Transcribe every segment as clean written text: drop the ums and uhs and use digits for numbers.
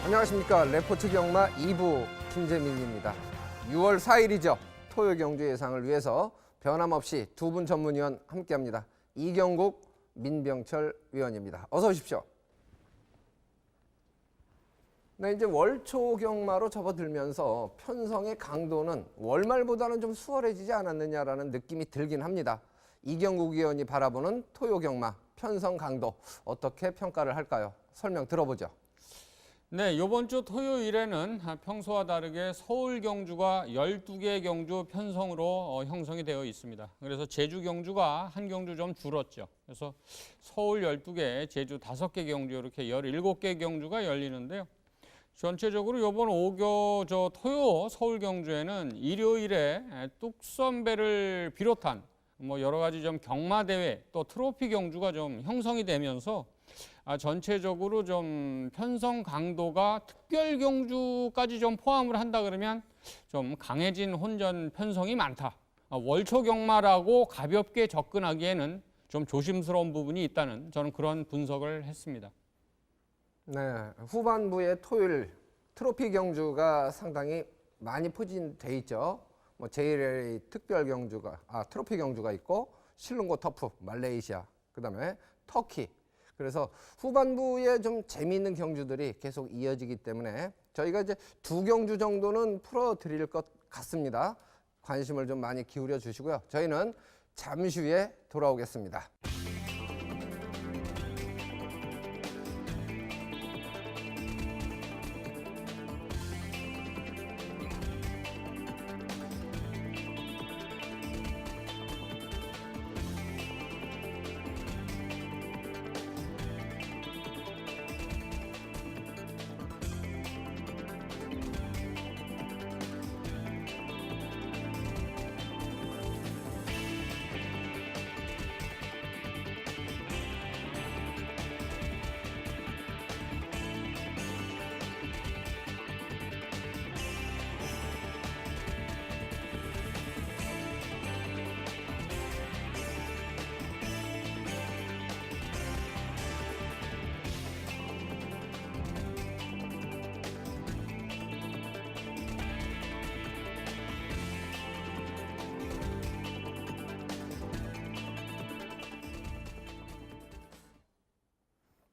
안녕하십니까. 레포트 경마 2부 김재민입니다. 6월 4일이죠. 토요 경주 예상을 위해서 변함없이 두 분 전문위원 함께합니다. 이경국, 민병철 위원입니다. 어서 오십시오. 네, 이제 월초 경마로 접어들면서 편성의 강도는 월말보다는 좀 수월해지지 않았느냐라는 느낌이 들긴 합니다. 이경국 위원이 바라보는 토요 경마 편성 강도 어떻게 평가를 할까요? 설명 들어보죠. 네, 이번 주 토요일에는 평소와 다르게 서울 경주가 12개 경주 편성으로 형성이 되어 있습니다. 그래서 제주 경주가 한 경주 좀 줄었죠. 그래서 서울 12개, 제주 5개 경주 이렇게 17개 경주가 열리는데요. 전체적으로 이번 토요 서울 경주에는 일요일에 뚝섬배를 비롯한 여러 가지 좀 경마 대회 또 트로피 경주가 좀 형성이 되면서 전체적으로 좀 편성 강도가 특별 경주까지 좀 포함을 한다 그러면 좀 강해진 혼전 편성이 많다. 월초 경마라고 가볍게 접근하기에는 좀 조심스러운 부분이 있다는 저는 그런 분석을 했습니다. 네, 후반부에 토요일 트로피 경주가 상당히 많이 포진돼 있죠. JLA 특별 경주가, 트로피 경주가 있고 실run고 터프, 말레이시아, 그다음에 터키. 그래서 후반부에 좀 재미있는 경주들이 계속 이어지기 때문에 저희가 이제 두 경주 정도는 풀어드릴 것 같습니다. 관심을 좀 많이 기울여 주시고요. 저희는 잠시 후에 돌아오겠습니다.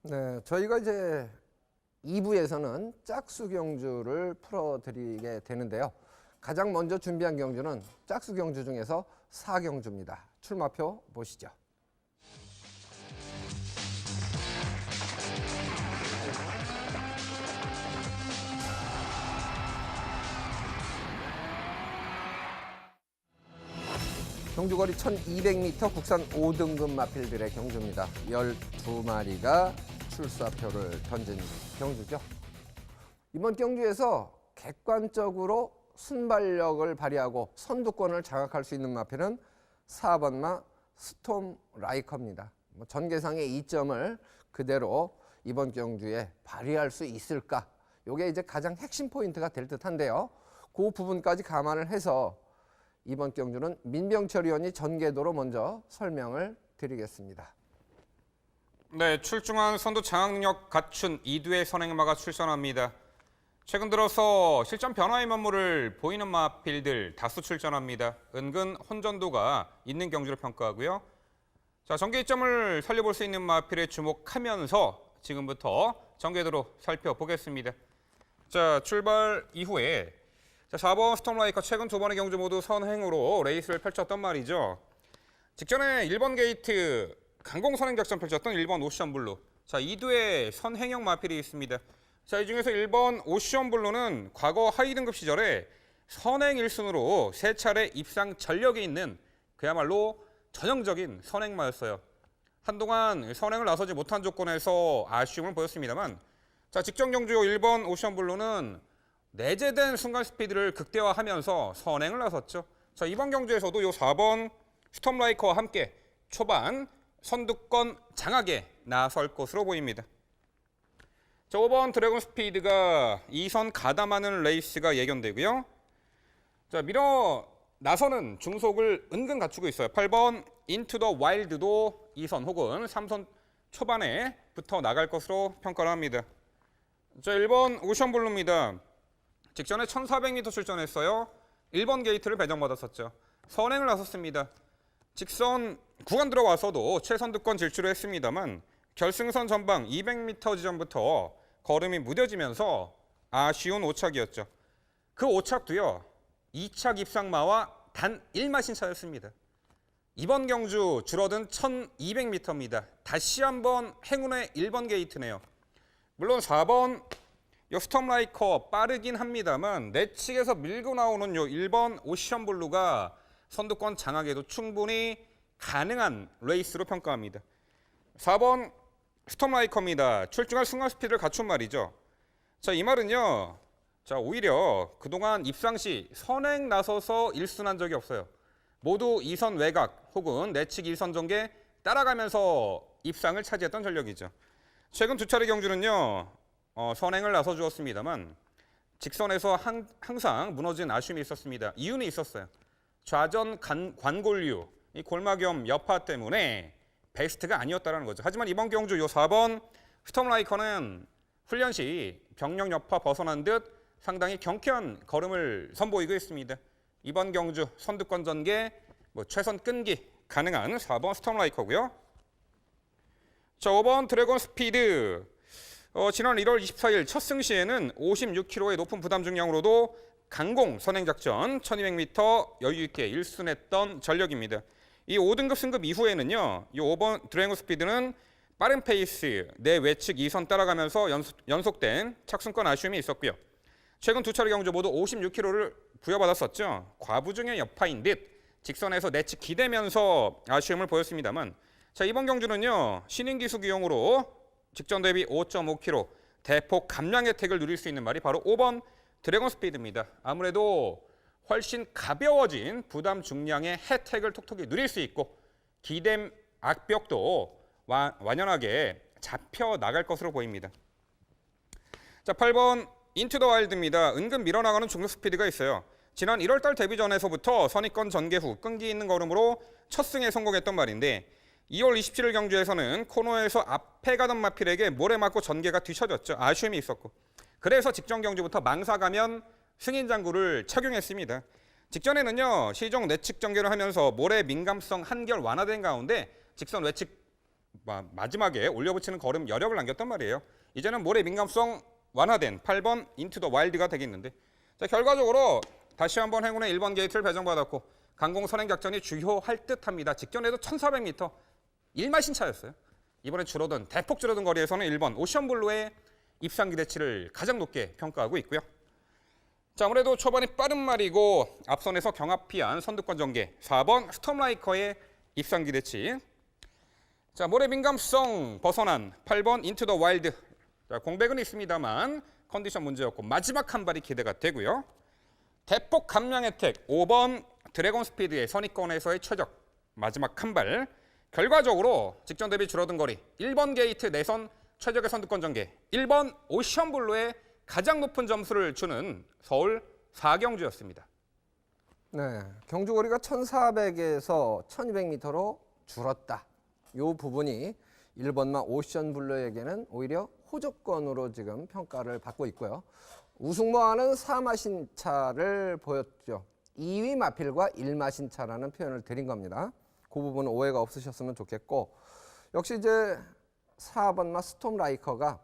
네, 저희가 이제 2부에서는 짝수 경주를 풀어드리게 되는데요. 가장 먼저 준비한 경주는 짝수 경주 중에서 4경주입니다. 출마표 보시죠. 경주거리 1200m 국산 5등급 마필들의 경주입니다. 12마리가 출사표를 던진 경주죠. 이번 경주에서 객관적으로 순발력을 발휘하고 선두권을 장악할 수 있는 마필은 4번마 스톰 라이커입니다. 전개상의 이점을 그대로 이번 경주에 발휘할 수 있을까? 이게 이제 가장 핵심 포인트가 될 듯한데요. 그 부분까지 감안을 해서 이번 경주는 민병철 의원이 전개도로 먼저 설명을 드리겠습니다. 네, 출중한 선두 장악 능력 갖춘 이두의 선행마가 출전합니다. 최근 들어서 실전 변화의 면모를 보이는 마필들 다수 출전합니다. 은근 혼전도가 있는 경주를 평가하고요. 자, 전개점을 살려볼 수 있는 마필에 주목하면서 지금부터 전개도로 살펴보겠습니다. 자, 출발 이후에 4번 스톰라이커 최근 두 번의 경주 모두 선행으로 레이스를 펼쳤던 말이죠. 직전에 1번 게이트 강공 선행 작전 펼쳤던 1번 오션블루. 자, 2두의 선행형 마필이 있습니다. 자, 이 중에서 1번 오션블루는 과거 하위 등급 시절에 선행 1순으로 3차례 입상 전력이 있는 그야말로 전형적인 선행마였어요. 한동안 선행을 나서지 못한 조건에서 아쉬움을 보였습니다만, 자, 직전 경주 1번 오션블루는 내재된 순간 스피드를 극대화하면서 선행을 나섰죠. 자, 이번 경주에서도 이 4번 스톰라이커와 함께 초반 선두권 장악에 나설 것으로 보입니다. 자, 5번 드래곤 스피드가 2선 가담하는 레이스가 예견되고요. 자, 밀어 나서는 중속을 은근 갖추고 있어요. 8번 인투 더 와일드도 2선 혹은 3선 초반에 붙어 나갈 것으로 평가를 합니다. 자, 1번 오션블루입니다. 직전에 1400m 출전했어요. 1번 게이트를 배정받았었죠. 선행을 나섰습니다. 직선 구간 들어와서도 최선두권 질주를 했습니다만 결승선 전방 200m 지점부터 걸음이 무뎌지면서 아쉬운 오착이었죠. 그 오착도요. 2착 입상마와 단 1마신 차였습니다. 이번 경주 줄어든 1200m입니다. 다시 한번 행운의 1번 게이트네요. 물론 4번 요 스톰라이커 빠르긴 합니다만 내측에서 밀고 나오는 요 1번 오션블루가 선두권 장악에도 충분히 가능한 레이스로 평가합니다. 4번 스톰라이커입니다. 출중할 순간 스피드를 갖춘 말이죠. 자, 이 말은요. 자, 오히려 그동안 입상 시 선행 나서서 1순한 적이 없어요. 모두 2선 외곽 혹은 내측 1선 전개 따라가면서 입상을 차지했던 전력이죠. 최근 두 차례 경주는요. 선행을 나서 주었습니다만 직선에서 항상 무너진 아쉬움이 있었습니다. 이유는 있었어요. 좌전 관골류, 이 골마 겸 여파 때문에 베스트가 아니었다는 거죠. 하지만 이번 경주 요 4번 스톰라이커는 훈련 시 병력 여파 벗어난 듯 상당히 경쾌한 걸음을 선보이고 있습니다. 이번 경주 선두권 전개 최선 끈기 가능한 4번 스톰라이커고요. 자, 5번 드래곤 스피드. 지난 1월 24일 첫 승시에는 56kg의 높은 부담 중량으로도 강공 선행작전 1200m 여유있게 1순했던 전력입니다. 이 5등급 승급 이후에는요. 이 5번 드래곤 스피드는 빠른 페이스, 내 외측 2선 따라가면서 연속된 착순권 아쉬움이 있었고요. 최근 두 차례 경주 모두 56kg를 부여받았었죠. 과부중의 여파인 듯 직선에서 내측 기대면서 아쉬움을 보였습니다만 자, 이번 경주는요. 신인 기수 기용으로 직전 대비 5.5kg 대폭 감량 혜택을 누릴 수 있는 말이 바로 5번 드래곤 스피드입니다. 아무래도 훨씬 가벼워진 부담 중량의 혜택을 톡톡히 누릴 수 있고 기댐 악벽도 완연하게 잡혀 나갈 것으로 보입니다. 자, 8번 인투 더 와일드입니다. 은근 밀어나가는 중속 스피드가 있어요. 지난 1월달 데뷔전에서부터 선입권 전개 후 끈기 있는 걸음으로 첫 승에 성공했던 말인데 2월 27일 경주에서는 코너에서 앞에 가던 마필에게 모래 맞고 전개가 뒤처졌죠. 아쉬움이 있었고 그래서 직전 경주부터 망사가면 승인 장구를 착용했습니다. 직전에는요. 시종 내측 전개를 하면서 모래 민감성 한결 완화된 가운데 직선 외측 마지막에 올려붙이는 걸음 여력을 남겼단 말이에요. 이제는 모래 민감성 완화된 8번 인투 더 와일드가 되겠는데 자, 결과적으로 다시 한번 행운의 1번 게이트를 배정받았고 강공 선행 작전이 주효할 듯합니다. 직전에도 1400m 1마신 차였어요. 이번에 대폭 줄어든 거리에서는 1번 오션블루의 입상 기대치를 가장 높게 평가하고 있고요. 자, 아무래도 초반이 빠른 말이고 앞선에서 경합피한 선두권 전개 4번 스톰라이커의 입상 기대치. 자, 모래 민감성 벗어난 8번 인투 더 와일드. 자, 공백은 있습니다만 컨디션 문제였고 마지막 한 발이 기대가 되고요. 대폭 감량 혜택 5번 드래곤 스피드의 선입권에서의 최적 마지막 한 발. 결과적으로 직전 대비 줄어든 거리 1번 게이트 내선 최적의 선두권 전개 1번 오션블루의 가장 높은 점수를 주는 서울 4경주였습니다. 네, 경주 거리가 1,400에서 1,200m로 줄었다. 이 부분이 1번마 오션블루에게는 오히려 호조건으로 지금 평가를 받고 있고요. 우승모아는 4마신 차를 보였죠. 2위 마필과 1마신 차라는 표현을 드린 겁니다. 그 부분은 오해가 없으셨으면 좋겠고 역시 이제 4번마 스톰라이커가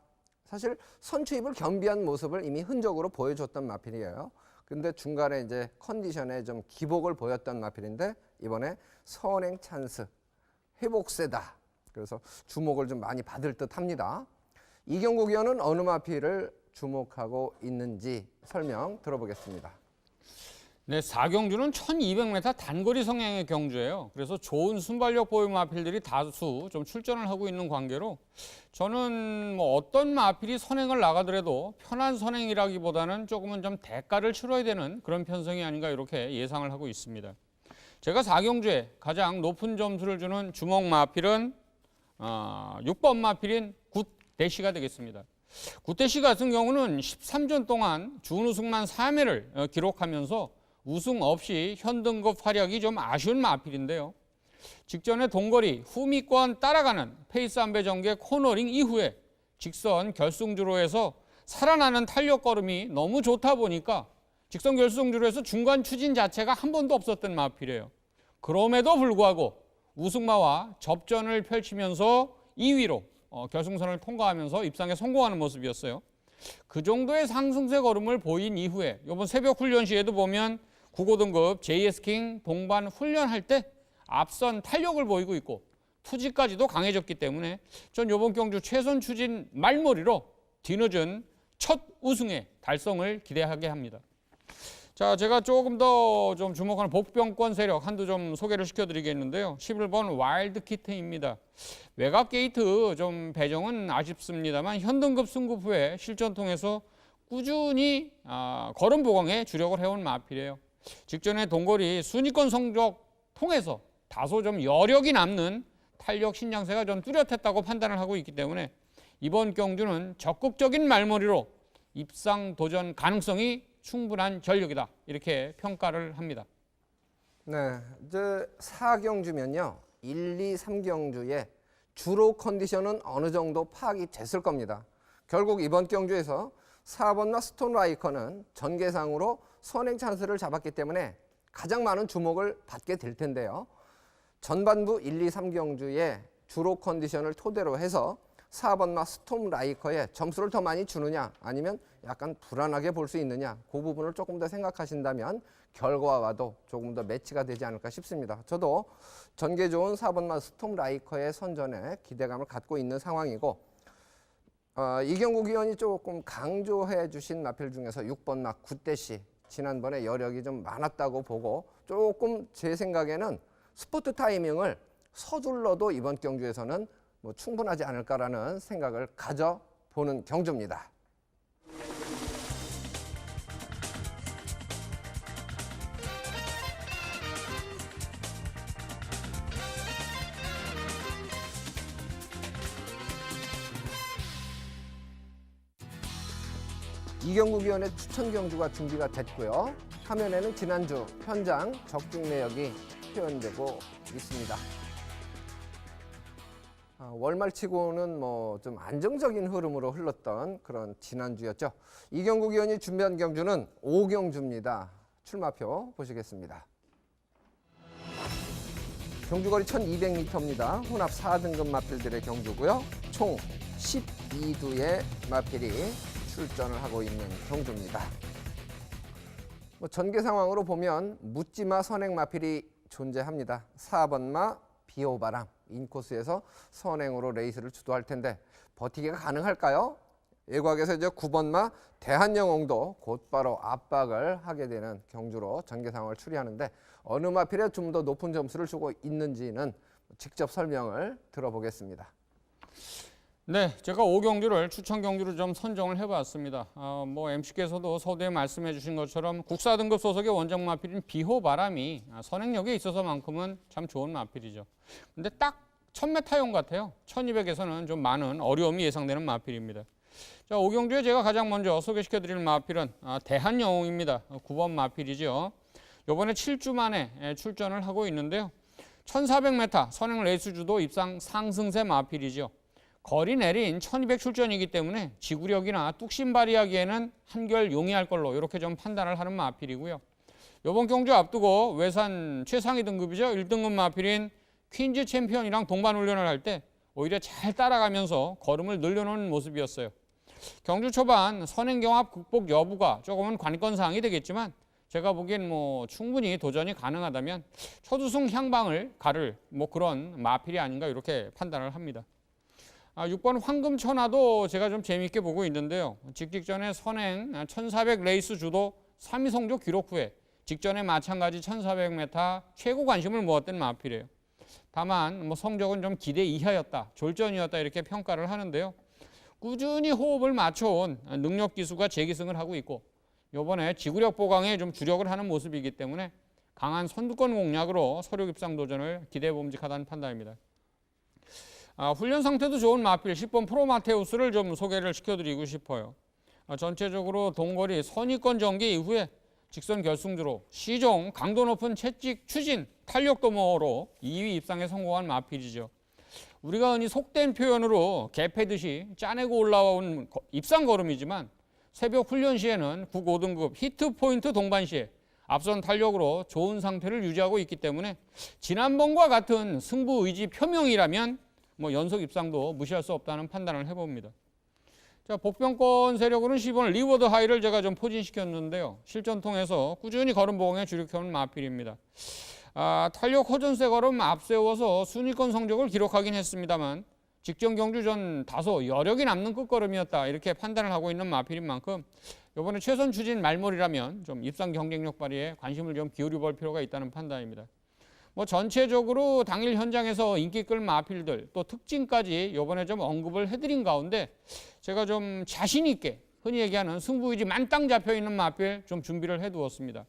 사실 선취입을 겸비한 모습을 이미 흔적으로 보여줬던 마필이에요. 근데 중간에 이제 컨디션에 좀 기복을 보였던 마필인데 이번에 선행 찬스, 회복세다. 그래서 주목을 좀 많이 받을 듯합니다. 이경국 위원은 어느 마필을 주목하고 있는지 설명 들어보겠습니다. 네, 4경주는 1200m 단거리 성향의 경주예요. 그래서 좋은 순발력 보유 마필들이 다수 좀 출전을 하고 있는 관계로 저는 어떤 마필이 선행을 나가더라도 편한 선행이라기보다는 조금은 좀 대가를 치러야 되는 그런 편성이 아닌가 이렇게 예상을 하고 있습니다. 제가 4경주에 가장 높은 점수를 주는 주목 마필은 6번 마필인 굿대시가 되겠습니다. 굿대시 같은 경우는 13전 동안 준우승만 3회를 기록하면서 우승 없이 현등급 활약이 좀 아쉬운 마필인데요. 직전에 동거리 후미권 따라가는 페이스 안배 전개 코너링 이후에 직선 결승주로에서 살아나는 탄력 걸음이 너무 좋다 보니까 직선 결승주로에서 중간 추진 자체가 한 번도 없었던 마필이에요. 그럼에도 불구하고 우승마와 접전을 펼치면서 2위로 결승선을 통과하면서 입상에 성공하는 모습이었어요. 그 정도의 상승세 걸음을 보인 이후에 이번 새벽 훈련 시에도 보면 9고 등급 JS킹 동반 훈련할 때 앞선 탄력을 보이고 있고 투지까지도 강해졌기 때문에 전 이번 경주 최선 추진 말머리로 뒤늦은 첫 우승의 달성을 기대하게 합니다. 자, 제가 조금 더 좀 주목하는 복병권 세력 한두 좀 소개를 시켜드리겠는데요. 11번 와일드 키트입니다. 외곽 게이트 좀 배정은 아쉽습니다만 현등급 승급 후에 실전 통해서 꾸준히 걸음 보강에 주력을 해온 마필이에요. 직전에 동거리 순위권 성적 통해서 다소 좀 여력이 남는 탄력 신장세가 좀 뚜렷했다고 판단을 하고 있기 때문에 이번 경주는 적극적인 말머리로 입상 도전 가능성이 충분한 전력이다 이렇게 평가를 합니다. 네, 이제 4경주면요. 1, 2, 3경주의 주로 컨디션은 어느 정도 파악이 됐을 겁니다. 결국 이번 경주에서 4번마 스톤라이커는 전개상으로 선행 찬스를 잡았기 때문에 가장 많은 주목을 받게 될 텐데요. 전반부 1, 2, 3경주의 주로 컨디션을 토대로 해서 4번마 스톰라이커에 점수를 더 많이 주느냐 아니면 약간 불안하게 볼 수 있느냐 그 부분을 조금 더 생각하신다면 결과와도 조금 더 매치가 되지 않을까 싶습니다. 저도 전개 좋은 4번마 스톰라이커의 선전에 기대감을 갖고 있는 상황이고 이경국 위원이 조금 강조해 주신 마필 중에서 6번마 굿대시 지난번에 여력이 좀 많았다고 보고 조금 제 생각에는 스포트 타이밍을 서둘러도 이번 경주에서는 뭐 충분하지 않을까라는 생각을 가져보는 경주입니다. 이경국 위원의 추천 경주가 준비가 됐고요. 화면에는 지난주 현장 적중 내역이 표현되고 있습니다. 월말치고는 뭐 좀 안정적인 흐름으로 흘렀던 그런 지난주였죠. 이경국 위원이 준비한 경주는 5경주입니다. 출마표 보시겠습니다. 경주거리 1200m입니다. 혼합 4등급 마필들의 경주고요. 총 12두의 마필이 출전을 하고 있는 경주입니다. 전개 상황으로 보면 묻지마 선행 마필이 존재합니다. 4번마 비오바람 인코스에서 선행으로 레이스를 주도할 텐데 버티기가 가능할까요? 외곽에서 이제 9번마 대한영웅도 곧바로 압박을 하게 되는 경주로 전개 상황을 추리하는데 어느 마필에 좀 더 높은 점수를 주고 있는지는 직접 설명을 들어보겠습니다. 네, 제가 5경주를 추천 경주로 좀 선정을 해봤습니다. 뭐 MC께서도 서두에 말씀해 주신 것처럼 국사 등급 소속의 원정 마필인 비호바람이 선행력에 있어서만큼은 참 좋은 마필이죠. 근데 딱 1000m용 같아요. 1200에서는 좀 많은 어려움이 예상되는 마필입니다. 자, 5경주에 제가 가장 먼저 소개시켜 드릴 마필은 대한영웅입니다. 9번 마필이죠. 이번에 7주 만에 출전을 하고 있는데요. 1400m 선행 레이스 주도 입상 상승세 마필이죠. 거리 내린 1200 출전이기 때문에 지구력이나 뚝심 발휘하기에는 한결 용이할 걸로 이렇게 좀 판단을 하는 마필이고요. 이번 경주 앞두고 외산 최상위 등급이죠. 1등급 마필인 퀸즈 챔피언이랑 동반 훈련을 할 때 오히려 잘 따라가면서 걸음을 늘려놓은 모습이었어요. 경주 초반 선행 경합 극복 여부가 조금은 관건 사항이 되겠지만 제가 보기엔 뭐 충분히 도전이 가능하다면 첫 우승 향방을 가를 뭐 그런 마필이 아닌가 이렇게 판단을 합니다. 6번 황금천하도 제가 좀 재미있게 보고 있는데요. 직전에 선행 1400 레이스 주도 3위 성적 기록 후에 직전에 마찬가지 1400m 최고 관심을 모았던 마필이에요. 다만 뭐 성적은 좀 기대 이하였다, 졸전이었다 이렇게 평가를 하는데요. 꾸준히 호흡을 맞춰온 능력 기수가 재기승을 하고 있고 이번에 지구력 보강에 좀 주력을 하는 모습이기 때문에 강한 선두권 공략으로 서륙 입상 도전을 기대해 봄직하다는 판단입니다. 훈련 상태도 좋은 마필 10번 프로마테우스를 좀 소개를 시켜드리고 싶어요. 전체적으로 동거리 선위권 전개 이후에 직선 결승주로 시종 강도 높은 채찍 추진 탄력 도모로 2위 입상에 성공한 마필이죠. 우리가 흔히 속된 표현으로 개 패듯이 짜내고 올라온 입상 걸음이지만 새벽 훈련 시에는 국 5등급 히트 포인트 동반 시에 앞선 탄력으로 좋은 상태를 유지하고 있기 때문에 지난번과 같은 승부 의지 표명이라면 연속 입상도 무시할 수 없다는 판단을 해봅니다. 자, 복병권 세력으로는 10번 리워드 하이를 제가 좀 포진시켰는데요. 실전 통해서 꾸준히 걸음 보강에 주력해오는 마필입니다. 탄력 호전세 걸음 앞세워서 순위권 성적을 기록하긴 했습니다만 직전 경주 전 다소 여력이 남는 끝걸음이었다 이렇게 판단을 하고 있는 마필인 만큼 이번에 최선 추진 말몰이라면 좀 입상 경쟁력 발휘에 관심을 좀 기울여 볼 필요가 있다는 판단입니다. 전체적으로 당일 현장에서 인기 끌 마필들 또 특징까지 이번에 좀 언급을 해드린 가운데 제가 좀 자신 있게 흔히 얘기하는 승부의지 만땅 잡혀 있는 마필 좀 준비를 해두었습니다.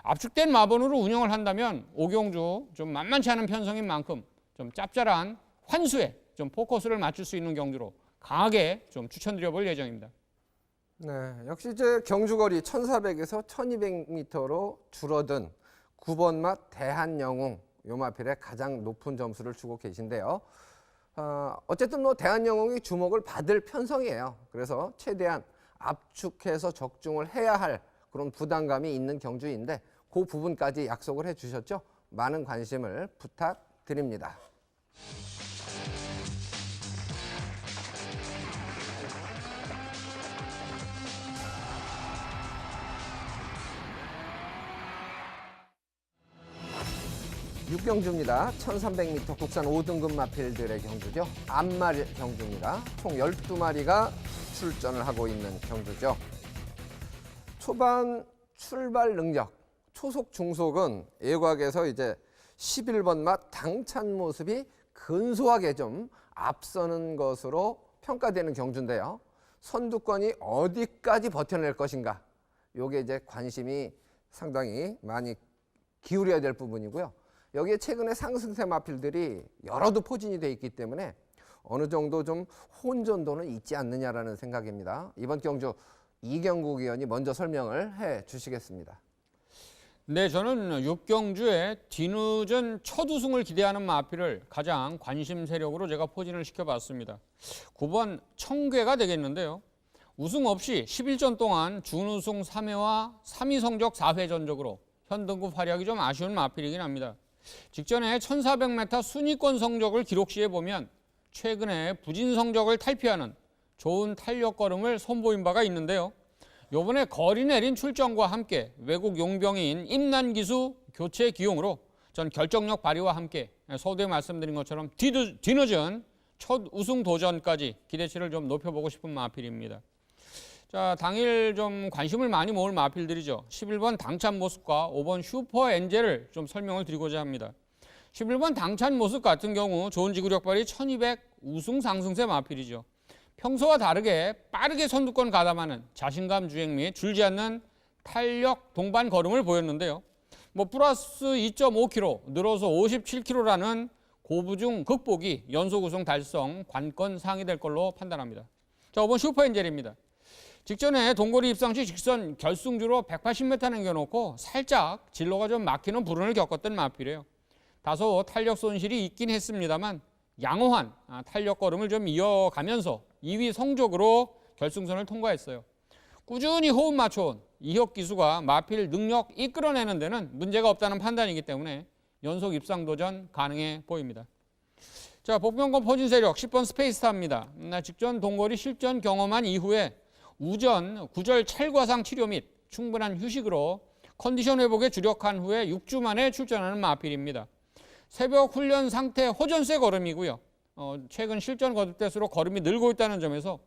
압축된 마번으로 운영을 한다면 오경주 좀 만만치 않은 편성인 만큼 좀 짭짤한 환수에 좀 포커스를 맞출 수 있는 경주로 강하게 좀 추천드려 볼 예정입니다. 네, 역시 이제 경주거리 1400에서 1200m로 줄어든 9번 맛 대한영웅 요 마필에 가장 높은 점수를 주고 계신데요. 어쨌든 대한영웅이 주목을 받을 편성이에요. 그래서 최대한 압축해서 적중을 해야 할 그런 부담감이 있는 경주인데 그 부분까지 약속을 해주셨죠. 많은 관심을 부탁드립니다. 육경주입니다. 1300m 국산 5등급 마필들의 경주죠. 암말 경주입니다. 총 12마리가 출전을 하고 있는 경주죠. 초반 출발 능력, 초속 중속은 예곽에서 이제 11번 맛 당찬 모습이 근소하게 좀 앞서는 것으로 평가되는 경주인데요. 선두권이 어디까지 버텨낼 것인가? 요게 이제 관심이 상당히 많이 기울여야 될 부분이고요. 여기에 최근에 상승세 마필들이 여러도 포진이 돼 있기 때문에 어느 정도 좀 혼전도는 있지 않느냐라는 생각입니다. 이번 경주 이경국 의원이 먼저 설명을 해 주시겠습니다. 네, 저는 6경주에 뒤늦은 첫 우승을 기대하는 마필을 가장 관심 세력으로 제가 포진을 시켜봤습니다. 9번 청괴가 되겠는데요. 우승 없이 11전 동안 준우승 3회와 3위 성적 4회 전적으로 현 등급 활약이 좀 아쉬운 마필이긴 합니다. 직전에 1400m 순위권 성적을 기록 시에 보면 최근에 부진 성적을 탈피하는 좋은 탄력 걸음을 선보인 바가 있는데요. 이번에 거리 내린 출전과 함께 외국 용병인 임난기수 교체 기용으로 전 결정력 발휘와 함께 서두에 말씀드린 것처럼 뒤늦은 첫 우승 도전까지 기대치를 좀 높여보고 싶은 마필입니다. 자, 당일 좀 관심을 많이 모을 마필들이죠. 11번 당찬 모습과 5번 슈퍼 엔젤을 좀 설명을 드리고자 합니다. 11번 당찬 모습 같은 경우 좋은 지구력 발휘 1200 우승 상승세 마필이죠. 평소와 다르게 빠르게 선두권 가담하는 자신감 주행 및 줄지 않는 탄력 동반 걸음을 보였는데요. 플러스 2.5kg 늘어서 57kg라는 고부중 극복이 연속 우승 달성 관건 상이 될 걸로 판단합니다. 자, 5번 슈퍼 엔젤입니다. 직전에 동거리 입상 시 직선 결승주로 180m 남겨놓고 살짝 진로가 좀 막히는 불운을 겪었던 마필이에요. 다소 탄력 손실이 있긴 했습니다만 양호한 탄력 걸음을 좀 이어가면서 2위 성적으로 결승선을 통과했어요. 꾸준히 호흡 맞춰온 이혁 기수가 마필 능력 이끌어내는 데는 문제가 없다는 판단이기 때문에 연속 입상 도전 가능해 보입니다. 자, 복병권 포진 세력 10번 스페이스타입니다. 직전 동거리 실전 경험한 이후에 우전, 구절 찰과상 치료 및 충분한 휴식으로 컨디션 회복에 주력한 후에 6주 만에 출전하는 마필입니다. 새벽 훈련 상태 호전세 걸음이고요. 최근 실전 거듭될수록 걸음이 늘고 있다는 점에서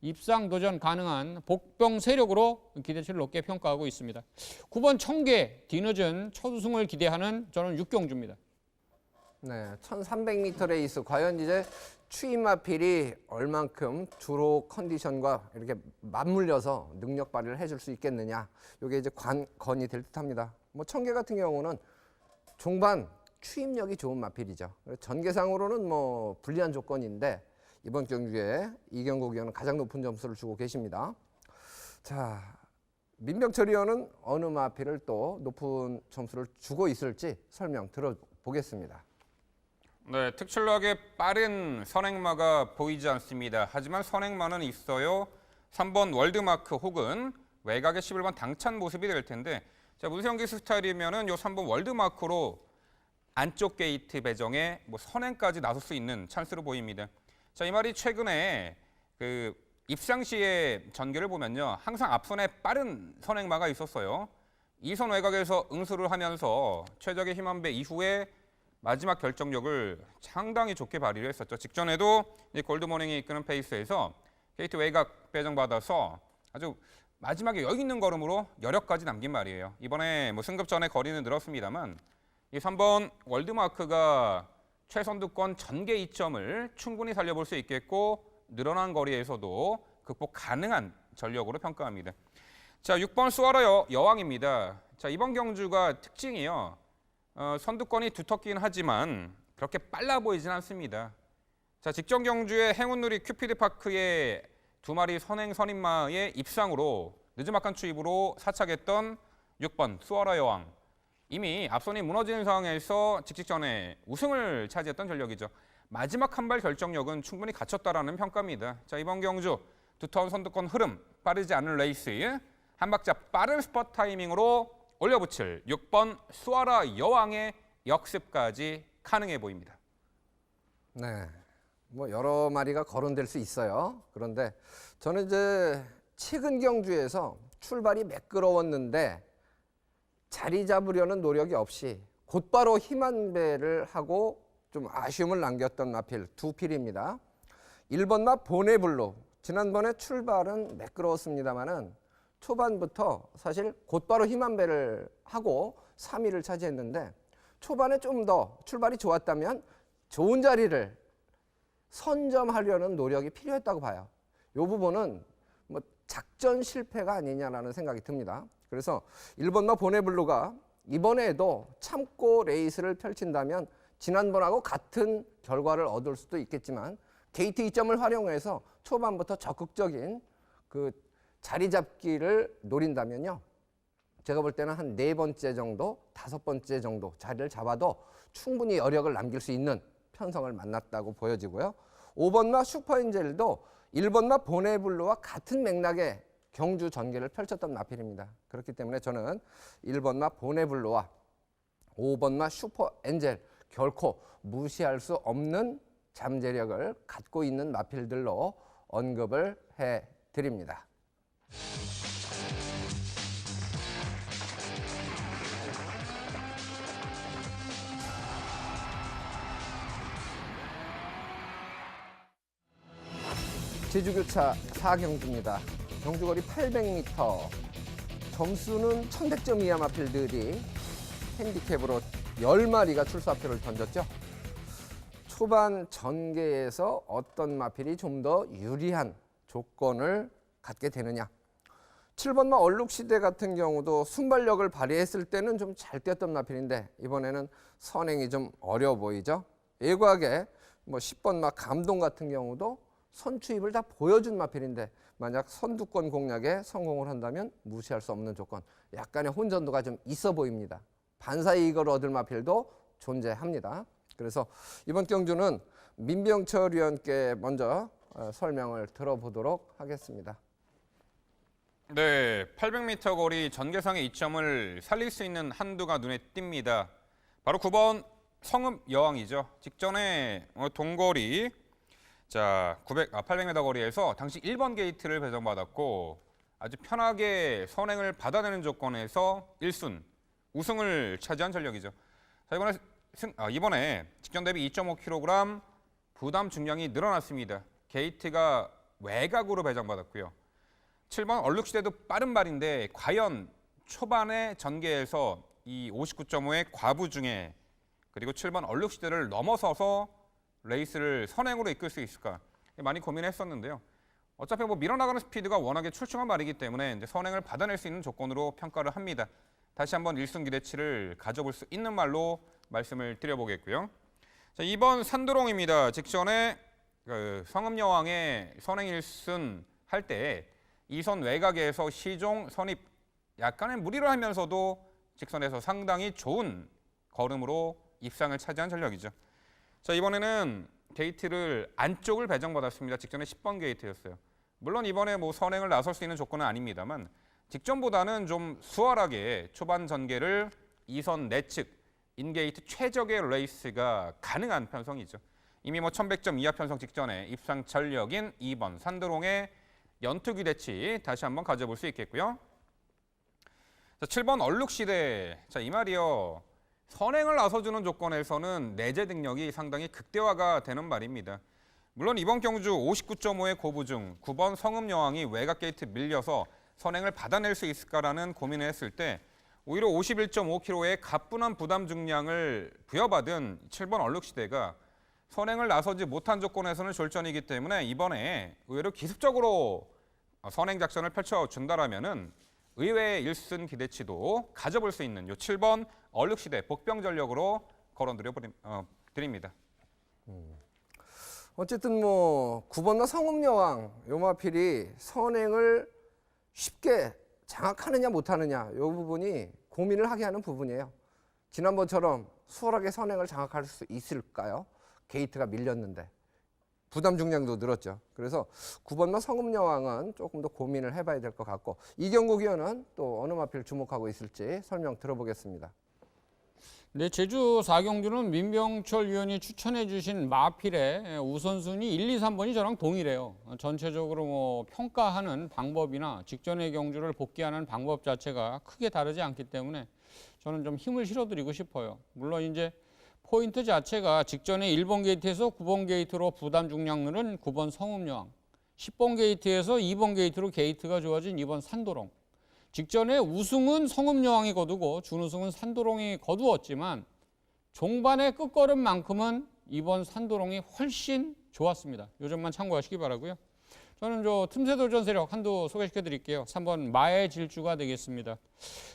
입상 도전 가능한 복병 세력으로 기대치를 높게 평가하고 있습니다. 9번 청계 뒤늦은 첫 우승을 기대하는 저는 6경주입니다. 네, 1300m 레이스 과연 이제 추임 마필이 얼만큼 주로 컨디션과 이렇게 맞물려서 능력 발휘를 해줄 수 있겠느냐, 이게 이제 관건이 될 듯합니다. 청계 같은 경우는 종반 추임력이 좋은 마필이죠. 전개상으로는 불리한 조건인데 이번 경주에 이경국 의원은 가장 높은 점수를 주고 계십니다. 자, 민병철 의원은 어느 마필을 또 높은 점수를 주고 있을지 설명 들어보겠습니다. 네, 특출나게 빠른 선행마가 보이지 않습니다. 하지만 선행마는 있어요. 3번 월드마크 혹은 외곽의 11번 당찬 모습이 될 텐데 자, 문세영 기수 스타일이면은 요 3번 월드마크로 안쪽 게이트 배정에 선행까지 나설 수 있는 찬스로 보입니다. 자, 이 말이 최근에 그 입상 시의 전개를 보면요. 항상 앞선에 빠른 선행마가 있었어요. 2선 외곽에서 응수를 하면서 최적의 힘한배 이후에 마지막 결정력을 상당히 좋게 발휘를 했었죠. 직전에도 골드모닝이 이끄는 페이스에서 게이트 외곽 배정받아서 아주 마지막에 여유 있는 걸음으로 여력까지 남긴 말이에요. 이번에 승급 전에 거리는 늘었습니다만 이 3번 월드마크가 최선두권 전개 이점을 충분히 살려볼 수 있겠고 늘어난 거리에서도 극복 가능한 전력으로 평가합니다. 자, 6번 수아라 여왕입니다. 자, 이번 경주가 특징이요. 선두권이 두텁긴 하지만 그렇게 빨라 보이진 않습니다. 자, 직전 경주의 행운누리 큐피드파크의 두 마리 선행 선임마의 입상으로 늦은막한 추입으로 사착했던 6번 수아라 여왕. 이미 앞선이 무너지는 상황에서 직전에 우승을 차지했던 전력이죠. 마지막 한 발 결정력은 충분히 갖췄다라는 평가입니다. 자, 이번 경주 두터운 선두권 흐름, 빠르지 않은 레이스, 한 박자 빠른 스퍼트 타이밍으로 올려붙일 6번 수아라 여왕의 역습까지 가능해 보입니다. 네, 여러 마리가 거론될 수 있어요. 그런데 저는 이제 최근 경주에서 출발이 매끄러웠는데 자리 잡으려는 노력이 없이 곧바로 힘한배를 하고 좀 아쉬움을 남겼던 마필 두 필입니다. 1번 마 보네블루. 지난번에 출발은 매끄러웠습니다만은 초반부터 사실 곧바로 힘한배를 하고 3위를 차지했는데 초반에 좀 더 출발이 좋았다면 좋은 자리를 선점하려는 노력이 필요했다고 봐요. 이 부분은 작전 실패가 아니냐라는 생각이 듭니다. 그래서 1번 마 보네블루가 이번에도 참고 레이스를 펼친다면 지난번하고 같은 결과를 얻을 수도 있겠지만 게이트 이점을 활용해서 초반부터 적극적인 그 자리 잡기를 노린다면요. 제가 볼 때는 한 4번째 정도, 5번째 정도 자리를 잡아도 충분히 여력을 남길 수 있는 편성을 만났다고 보여지고요. 5번 마 슈퍼엔젤도 1번 마 보네블루와 같은 맥락의 경주 전개를 펼쳤던 마필입니다. 그렇기 때문에 저는 1번 마 보네블루와 5번 마 슈퍼엔젤 결코 무시할 수 없는 잠재력을 갖고 있는 마필들로 언급을 해드립니다. 제주교차 4경주입니다. 경주거리 800m, 점수는 1100점 이하 마필들이 핸디캡으로 10마리가 출사표를 던졌죠. 초반 전개에서 어떤 마필이 좀 더 유리한 조건을 갖게 되느냐. 7번 마 얼룩시대 같은 경우도 순발력을 발휘했을 때는 좀 잘 뛰었던 마필인데 이번에는 선행이 좀 어려워 보이죠. 예과하게 10번 마 감동 같은 경우도 선추입을 다 보여준 마필인데 만약 선두권 공략에 성공을 한다면 무시할 수 없는 조건. 약간의 혼전도가 좀 있어 보입니다. 반사 이익을 얻을 마필도 존재합니다. 그래서 이번 경주는 민병철 위원께 먼저 설명을 들어보도록 하겠습니다. 네, 800m 거리 전개상의 이점을 살릴 수 있는 한두가 눈에 띕니다. 바로 9번 성읍 여왕이죠. 직전에 동거리 800m 거리에서 당시 1번 게이트를 배정받았고 아주 편하게 선행을 받아내는 조건에서 1순 우승을 차지한 전력이죠. 자, 이번에 직전 대비 2.5kg 부담 중량이 늘어났습니다. 게이트가 외곽으로 배정받았고요. 7번 얼룩시대도 빠른 발인데 과연 초반에 전개에서 이 59.5의 과부 중에 그리고 7번 얼룩시대를 넘어서서 레이스를 선행으로 이끌 수 있을까 많이 고민했었는데요. 어차피 밀어나가는 스피드가 워낙에 출중한 말이기 때문에 이제 선행을 받아낼 수 있는 조건으로 평가를 합니다. 다시 한번 1승 기대치를 가져볼 수 있는 말로 말씀을 드려보겠고요. 자, 2번 산드롱입니다. 직전에 성읍여왕의 선행 1승 할 때 2선 외곽에서 시종 선입 약간의 무리를 하면서도 직선에서 상당히 좋은 걸음으로 입상을 차지한 전력이죠. 자, 이번에는 게이트를 안쪽을 배정받았습니다. 직전에 10번 게이트였어요. 물론 이번에 뭐 선행을 나설 수 있는 조건은 아닙니다만 직전보다는 좀 수월하게 초반 전개를 2선 내측 인게이트 최적의 레이스가 가능한 편성이죠. 이미 뭐 1100점 이하 편성 직전에 입상 전력인 2번 산드롱의 연투기 대치 다시 한번 가져볼 수 있겠고요. 자, 7번 얼룩시대. 자, 이 말이요. 선행을 나서주는 조건에서는 내재 능력이 상당히 극대화가 되는 말입니다. 물론 이번 경주 59.5의 고부 중 9번 성음여왕이 외곽 게이트 밀려서 선행을 받아낼 수 있을까라는 고민을 했을 때 오히려 51.5kg의 가뿐한 부담 중량을 부여받은 7번 얼룩시대가 선행을 나서지 못한 조건에서는 졸전이기 때문에 이번에 의외로 기습적으로 선행 작전을 펼쳐준다라면은 의외의 1승 기대치도 가져볼 수 있는 요 7번 얼룩시대 복병 전력으로 거론드려 드립니다. 어쨌든 뭐 9번과 성음여왕 요 마필이 선행을 쉽게 장악하느냐 못하느냐 이 부분이 고민을 하게 하는 부분이에요. 지난번처럼 수월하게 선행을 장악할 수 있을까요? 게이트가 밀렸는데 부담 중량도 늘었죠. 그래서 9번마 성음여왕은 조금 더 고민을 해봐야 될 것 같고 이경국 위원은 또 어느 마필 주목하고 있을지 설명 들어보겠습니다. 네, 제주 4경주는 민병철 위원이 추천해 주신 마필의 우선순위 1, 2, 3번이 저랑 동일해요. 전체적으로 뭐 평가하는 방법이나 직전의 경주를 복귀하는 방법 자체가 크게 다르지 않기 때문에 저는 좀 힘을 실어드리고 싶어요. 물론 이제 포인트 자체가 직전에 1번 게이트에서 9번 게이트로 부담 중량률은 9번 성음여왕, 10번 게이트에서 2번 게이트로 게이트가 좋아진 2번 산도롱. 직전에 우승은 성음여왕이 거두고 준우승은 산도롱이 거두었지만 종반의 끝걸음만큼은 이번 산도롱이 훨씬 좋았습니다. 이 점만 참고하시기 바라고요. 저는 저 틈새 도전 세력 한두 소개시켜 드릴게요. 3번 마의 질주가 되겠습니다.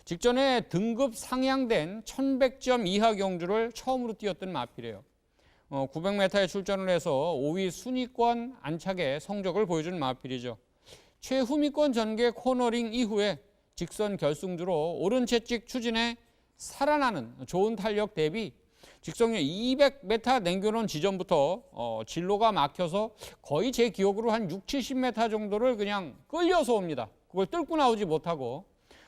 직전에 등급 상향된 1100점 이하 경주를 처음으로 뛰었던 마필이에요. 900m에 출전을 해서 5위 순위권 안착의 성적을 보여준 마필이죠. 최후미권 전개 코너링 이후에 직선 결승주로 오른 채찍 추진에 살아나는 좋은 탄력 대비 직선율 200m 남겨놓은 지점부터 진로가 막혀서 거의 제 기억으로 한 6, 70m 정도를 그냥 끌려서 옵니다. 그걸 뚫고 나오지 못하고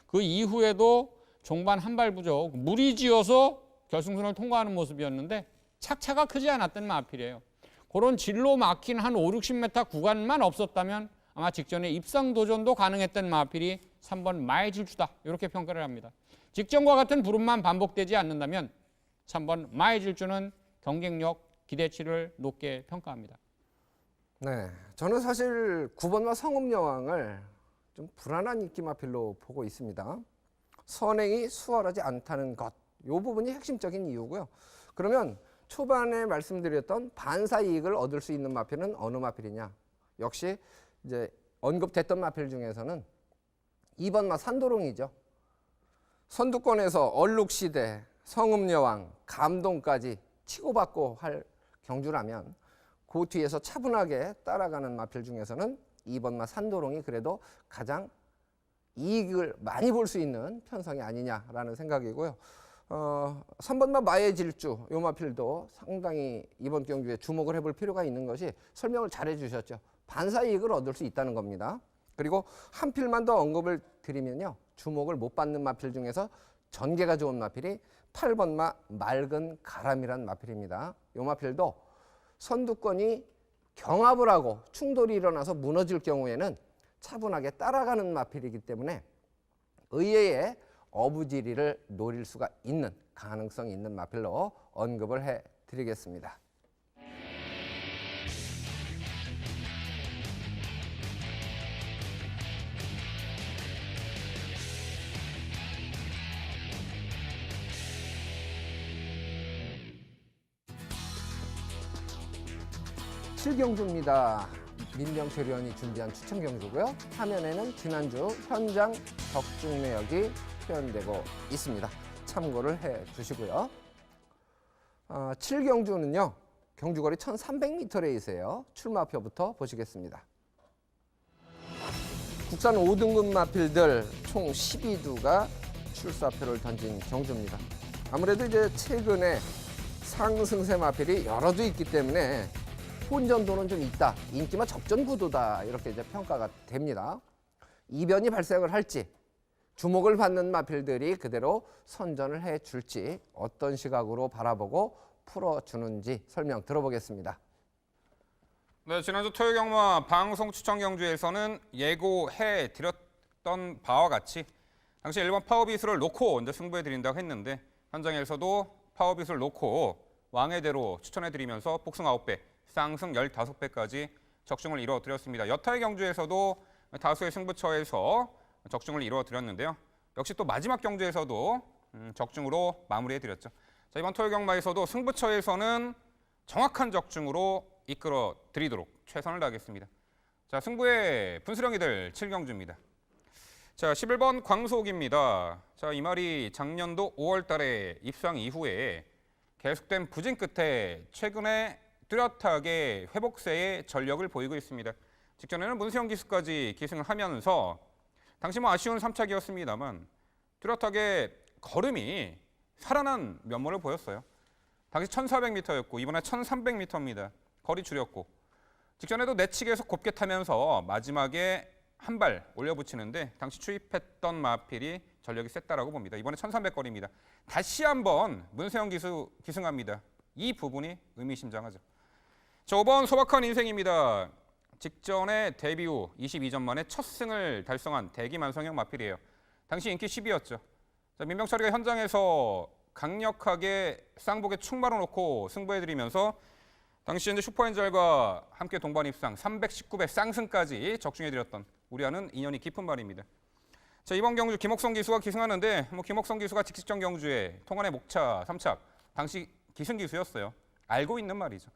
그 이후에도 종반 한 발 부족 무리지어서 결승선을 통과하는 모습이었는데 착차가 크지 않았던 마필이에요. 그런 진로 막힌 한 5, 60m 구간만 없었다면 아마 직전에 입상 도전도 가능했던 마필이 3번 마의 질주다 이렇게 평가를 합니다. 직전과 같은 부름만 반복되지 않는다면 3번 마의 질주는 경쟁력 기대치를 높게 평가합니다. 네, 저는 사실 9번과 성음여왕을 좀 불안한 인기 마필로 보고 있습니다. 선행이 수월하지 않다는 것, 이 부분이 핵심적인 이유고요. 그러면 초반에 말씀드렸던 반사 이익을 얻을 수 있는 마필은 어느 마필이냐? 역시 이제 언급됐던 마필 중에서는 2번마 산도롱이죠. 선두권에서 얼룩시대, 성음여왕, 감동까지 치고받고 할 경주라면 그 뒤에서 차분하게 따라가는 마필 중에서는 2번마 산도롱이 그래도 가장 이익을 많이 볼 수 있는 편성이 아니냐라는 생각이고요. 3번마 마의 질주, 요 마필도 상당히 이번 경주에 주목을 해볼 필요가 있는 것이 설명을 잘 해주셨죠. 반사 이익을 얻을 수 있다는 겁니다. 그리고 한 필만 더 언급을 드리면요. 주목을 못 받는 마필 중에서 전개가 좋은 마필이 8번마 맑은 가람이란 마필입니다. 이 마필도 선두권이 경합을 하고 충돌이 일어나서 무너질 경우에는 차분하게 따라가는 마필이기 때문에 의외의 어부지리를 노릴 수가 있는 가능성이 있는 마필로 언급을 해드리겠습니다. 칠경주입니다. 민병철 의원이 준비한 추천 경주고요. 화면에는 지난주 현장 적중 내역이 표현되고 있습니다. 참고를 해 주시고요. 7경주는요. 경주거리 1300m 레이스예요. 출마표부터 보시겠습니다. 국산 5등급 마필들 총 12두가 출사표를 던진 경주입니다. 아무래도 이제 최근에 상승세 마필이 여러 두 있기 때문에 혼전도는 좀 있다. 인기만 적전 구도다. 이렇게 이제 평가가 됩니다. 이변이 발생을 할지, 주목을 받는 마필들이 그대로 선전을 해줄지 어떤 시각으로 바라보고 풀어주는지 설명 들어보겠습니다. 네, 지난주 토요 경마 방송 추천 경주에서는 예고해 드렸던 바와 같이 당시 1번 파워빗을 놓고 이제 승부해 드린다고 했는데 현장에서도 파워빗을 놓고 왕의대로 추천해 드리면서 복승 9배, 쌍승 15배까지 적중을 이루어 드렸습니다. 여타의 경주에서도 다수의 승부처에서 적중을 이루어 드렸는데요. 역시 또 마지막 경주에서도 적중으로 마무리해 드렸죠. 자, 이번 토요 경마에서도 승부처에서는 정확한 적중으로 이끌어 드리도록 최선을 다하겠습니다. 자, 승부의 분수령이들 7경주입니다. 자, 11번 광속입니다. 자, 이 말이 작년도 5월 달에 입상 이후에 계속된 부진 끝에 최근에 뚜렷하게 회복세의 전력을 보이고 있습니다. 직전에는 문수영 기수까지 기승을 하면서 당시 아쉬운 3착이었습니다만 뚜렷하게 걸음이 살아난 면모를 보였어요. 당시 1400m였고 이번에 1300m입니다. 거리 줄였고 직전에도 내측에서 곱게 타면서 마지막에 한 발 올려붙이는데 당시 추입했던 마필이 전력이 셌다라고 봅니다. 이번에 1300거리입니다. 다시 한번 문세영 기수 기승합니다. 이 부분이 의미심장하죠. 자, 5번 소박한 인생입니다. 직전에 데뷔 후 22전 만에 첫 승을 달성한 대기만성형 마필이에요. 당시 인기 10위였죠. 자, 민병철이가 현장에서 강력하게 쌍복에 축마로 놓고 승부해드리면서 당시 현재 슈퍼엔젤과 함께 동반 입상 319배 쌍승까지 적중해드렸던 우리와는 인연이 깊은 말입니다. 자, 이번 경주 김옥성 기수가 기승하는데 김옥성 기수가 직직전 경주에 통안의 목차 3착 당시 기승 기수였어요. 알고 있는 말이죠.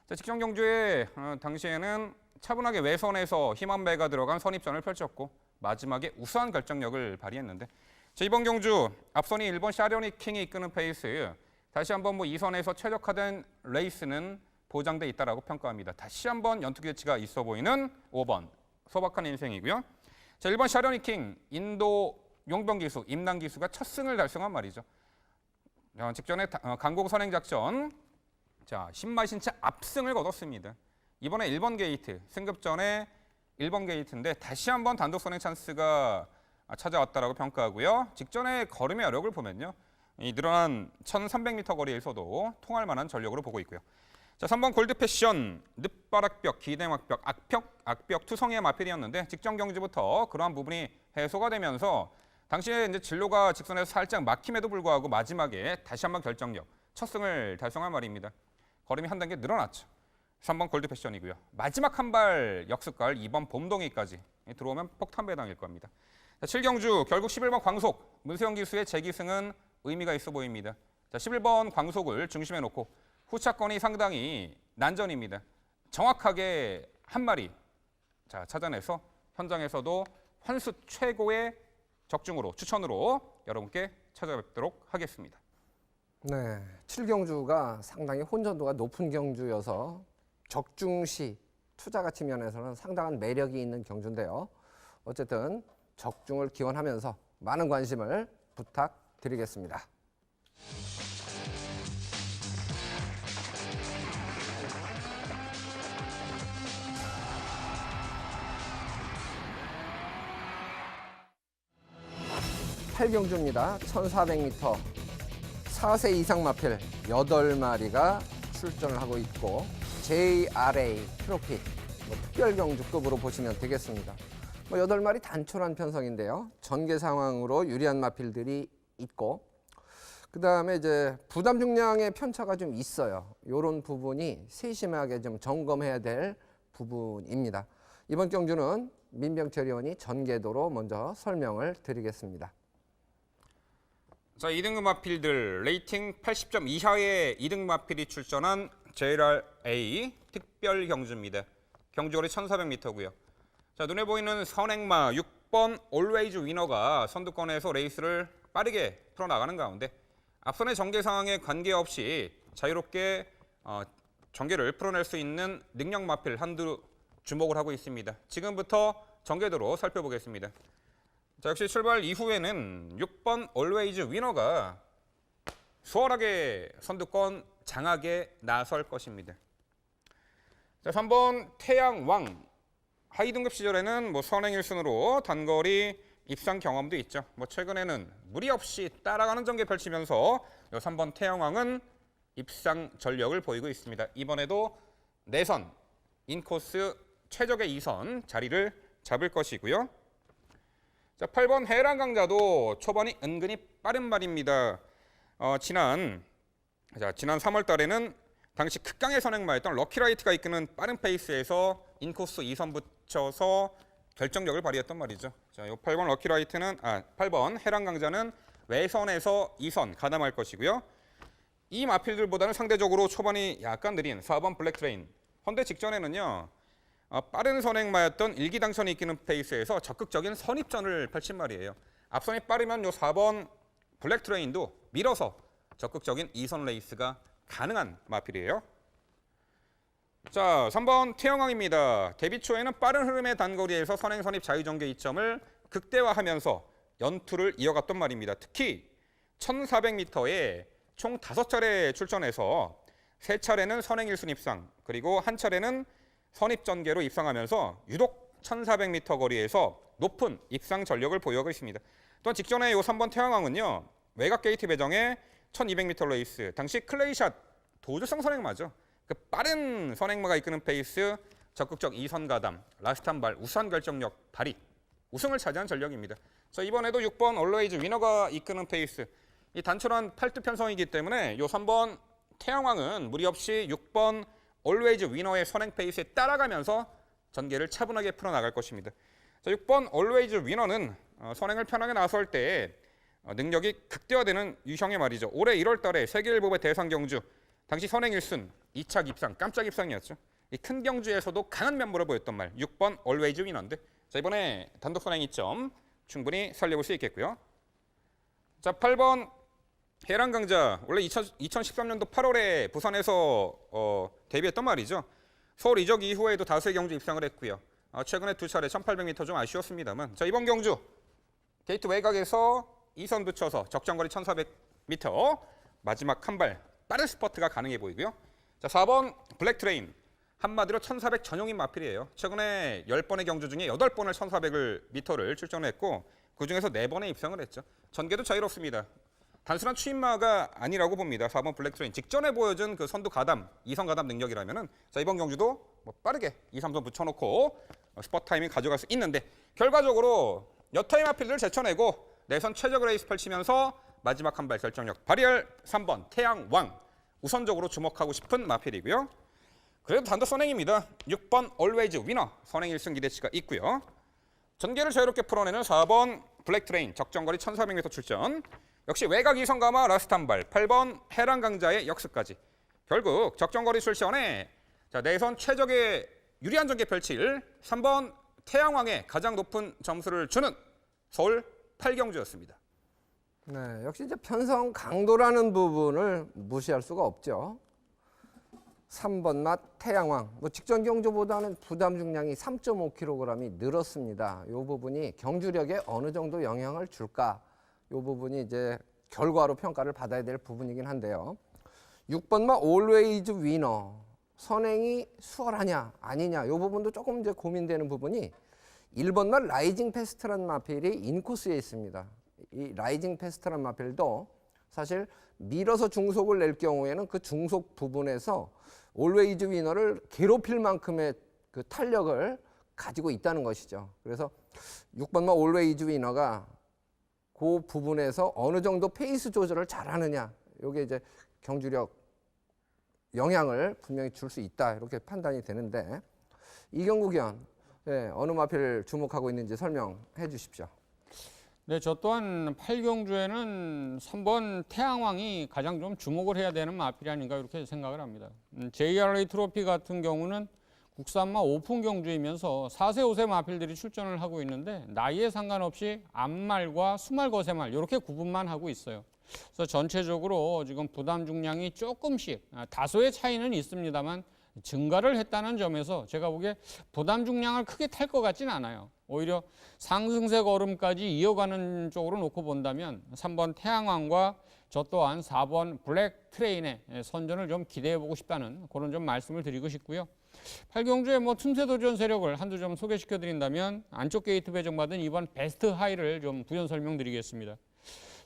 자, 직전 경주에 당시에는 차분하게 외선에서 힘한 배가 들어간 선입전을 펼쳤고 마지막에 우수한 결정력을 발휘했는데 자, 이번 경주 앞선이 1번 샤리오닉 킹이 이끄는 페이스 다시 한번 2선에서 최적화된 레이스는 보장돼 있다라고 평가합니다. 다시 한번 연투 기대치가 있어 보이는 5번 소박한 인생이고요. 자, 1번 샤리오닉 킹 인도 용병 기수 임남 기수가 첫 승을 달성한 말이죠. 직전에 강공 선행 작전 자, 신마신차 압승을 거뒀습니다. 이번에 1번 게이트, 승급 전에 1번 게이트인데 다시 한번 단독 선행 찬스가 찾아왔다라고 평가하고요. 직전에 걸음의 여력을 보면요. 이 늘어난 1300m 거리에서도 통할 만한 전력으로 보고 있고요. 자, 3번 골드 패션, 늦바락벽, 기대막벽, 악벽 투성이의 마필이었는데 직전 경주부터 그러한 부분이 해소가 되면서 당시에 이제 진로가 직선에서 살짝 막힘에도 불구하고 마지막에 다시 한번 결정력, 첫 승을 달성한 말입니다. 걸음이 한 단계 늘어났죠. 3번 골드 패션이고요. 마지막 한 발 역습갈 2번 봄동이까지 들어오면 폭탄 배당일 겁니다. 자, 7경주 결국 11번 광속, 문세영 기수의 재기승은 의미가 있어 보입니다. 자, 11번 광속을 중심에 놓고 후차권이 상당히 난전입니다. 정확하게 한 마리 찾아내서 현장에서도 환수 최고의 적중으로 추천으로 여러분께 찾아뵙도록 하겠습니다. 네, 7경주가 상당히 혼전도가 높은 경주여서 적중시 투자 가치 면에서는 상당한 매력이 있는 경주인데요. 어쨌든 적중을 기원하면서 많은 관심을 부탁드리겠습니다. 팔경주입니다. 1400m 4세 이상 마필 8마리가 출전을 하고 있고 JRA 트로피 특별경주급으로 보시면 되겠습니다. 8마리 단촐한 편성인데요. 전개 상황으로 유리한 마필들이 있고 그 다음에 이제 부담 중량의 편차가 좀 있어요. 이런 부분이 세심하게 좀 점검해야 될 부분입니다. 이번 경주는 민병철 의원이 전개도로 먼저 설명을 드리겠습니다. 자, 2등급 마필들 레이팅 80점 이하의 2등 마필이 출전한 JRA 특별 경주입니다. 경주거리 1400m고요. 자, 눈에 보이는 선행마 6번 Always 위너가 선두권에서 레이스를 빠르게 풀어나가는 가운데 앞선의 전개 상황에 관계없이 자유롭게 전개를 풀어낼 수 있는 능력 마필 한두 주목을 하고 있습니다. 지금부터 전개도로 살펴보겠습니다. 자, 역시 출발 이후에는 6번 Always 위너가 수월하게 선두권 장악에 나설 것입니다. 자, 3번 태양왕. 하위 등급 시절에는 뭐 선행 1순으로 단거리 입상 경험도 있죠. 뭐 최근에는 무리 없이 따라가는 전개 펼치면서 요 3번 태양왕은 입상 전력을 보이고 있습니다. 이번에도 내선 인코스 최적의 2선 자리를 잡을 것이고요. 자, 8번 해랑강자도 초반이 은근히 빠른 말입니다. 지난 3월 달에는 당시 극강의 선행마였던 럭키라이트가 이끄는 빠른 페이스에서 인코스 2선 붙여서 결정력을 발휘했단 말이죠. 자, 요 8번 럭키라이트는 8번 해랑강자는 외선에서 2선 가담할 것이고요. 이 마필들보다는 상대적으로 초반이 약간 느린 4번 블랙트레인. 헌데 직전에는요. 빠른 선행마였던 일기당천이 이끄는 페이스에서 적극적인 선입전을 펼친 말이에요. 앞선이 빠르면 요 4번 블랙트레인도 밀어서 적극적인 2선 레이스가 가능한 마필이에요. 자, 3번 태영왕입니다. 데뷔 초에는 빠른 흐름의 단거리에서 선행 선입 자유전개 이점을 극대화하면서 연투를 이어갔던 말입니다. 특히 1400m에 총 5차례 출전해서 3차례는 선행 1순 입상, 그리고 1차례는 선입 전개로 입상하면서 유독 1400m 거리에서 높은 입상 전력을 보유하고 있습니다. 또한 직전에 요 3번 태양왕은요. 외곽 게이트 배정에 1200m 레이스, 당시 클레이샷 도주성 선행마죠. 그 빠른 선행마가 이끄는 페이스, 적극적 2선 가담, 라스트 한 발, 우수한 결정력 발휘, 우승을 차지한 전력입니다. 자, 이번에도 6번 올웨이즈 위너가 이끄는 페이스, 이 단촐한 8두 편성이기 때문에 요 3번 태양왕은 무리 없이 6번 올웨이즈 위너의 선행 페이스에 따라가면서 전개를 차분하게 풀어나갈 것입니다. 자, 6번 올웨이즈 위너는 선행을 편하게 나설 때 능력이 극대화되는 유형의 말이죠. 올해 1월 달에 세계일보의 대상 경주, 당시 선행 1순, 2차 입상, 깜짝 입상이었죠. 이 큰 경주에서도 강한 면모를 보였던 말, 6번 올웨이즈 위너인데, 자, 이번에 단독 선행 2점 충분히 살려볼 수 있겠고요. 자, 8번 해랑강자, 원래 2013년도 8월에 부산에서 데뷔했던 말이죠. 서울 이적 이후에도 다수의 경주 입상을 했고요. 최근에 2차례 1800m 좀 아쉬웠습니다만, 자, 이번 경주 게이트 외곽에서 2선 붙여서 적정거리 1400m 마지막 한 발 빠른 스퍼트가 가능해 보이고요. 자, 4번 블랙트레인, 한마디로 1400 전용인 마필이에요. 최근에 10번의 경주 중에 8번을 1400m를 출전했고 그중에서 4번에 입상을 했죠. 전개도 자유롭습니다. 단순한 추임마가 아니라고 봅니다. 4번 블랙트레인 직전에 보여준 그 선두 가담, 2선 가담 능력이라면은, 자, 이번 경주도 뭐 빠르게 2, 3선 붙여놓고 스퍼트 타이밍 가져갈 수 있는데, 결과적으로 여타의 마필들을 제쳐내고 내선 최적 레이스 펼치면서 마지막 한 발 결정력 발휘할 3번 태양왕, 우선적으로 주목하고 싶은 마필이고요. 그래도 단독 선행입니다. 6번 올웨이즈 위너, 선행 1승 기대치가 있고요. 전개를 자유롭게 풀어내는 4번 블랙트레인, 적정거리 1400m 출전, 역시 외곽 2선 가마 라스트 한 발, 8번 해랑강자의 역습까지. 결국 적정거리 출전에 내선 최적의 유리한 전개 펼칠 3번 태양왕에 가장 높은 점수를 주는 서울 8경주였습니다. 네, 역시 이제 편성 강도라는 부분을 무시할 수가 없죠. 3번 맛 태양왕, 뭐 직전 경주보다는 부담 중량이 3.5kg이 늘었습니다. 이 부분이 경주력에 어느 정도 영향을 줄까? 이 부분이 이제 결과로 평가를 받아야 될 부분이긴 한데요. 6번 맛 올웨이즈 위너, 선행이 수월하냐 아니냐 이 부분도 조금 이제 고민되는 부분이, 1번 맛 라이징 패스트란 마필이 인코스에 있습니다. 이 라이징 패스트란 마필도 사실 밀어서 중속을 낼 경우에는 그 중속 부분에서 올웨이즈 위너를 괴롭힐 만큼의 그 탄력을 가지고 있다는 것이죠. 그래서 6번 맛 올웨이즈 위너가 그 부분에서 어느 정도 페이스 조절을 잘하느냐, 이게 이제 경주력 영향을 분명히 줄 수 있다, 이렇게 판단이 되는데, 이경국 의원, 어느 마필 주목하고 있는지 설명해 주십시오. 네, 저 또한 8경주에는 3번 태양왕이 가장 좀 주목을 해야 되는 마필이 아닌가 이렇게 생각을 합니다. JRA 트로피 같은 경우는 국산마 오픈 경주이면서 4세, 5세 마필들이 출전을 하고 있는데 나이에 상관없이 암말과 수말, 거세말 이렇게 구분만 하고 있어요. 그래서 전체적으로 지금 부담 중량이 조금씩 다소의 차이는 있습니다만 증가를 했다는 점에서 제가 보기에 부담 중량을 크게 탈 것 같지는 않아요. 오히려 상승세 걸음까지 이어가는 쪽으로 놓고 본다면 3번 태양왕과 저 또한 4번 블랙 트레인의 선전을 좀 기대해보고 싶다는 그런 좀 말씀을 드리고 싶고요. 팔경주의 틈새 도전 세력을 한두 점 소개시켜 드린다면 안쪽 게이트 배정받은 이번 베스트 하이를 좀 부연 설명드리겠습니다.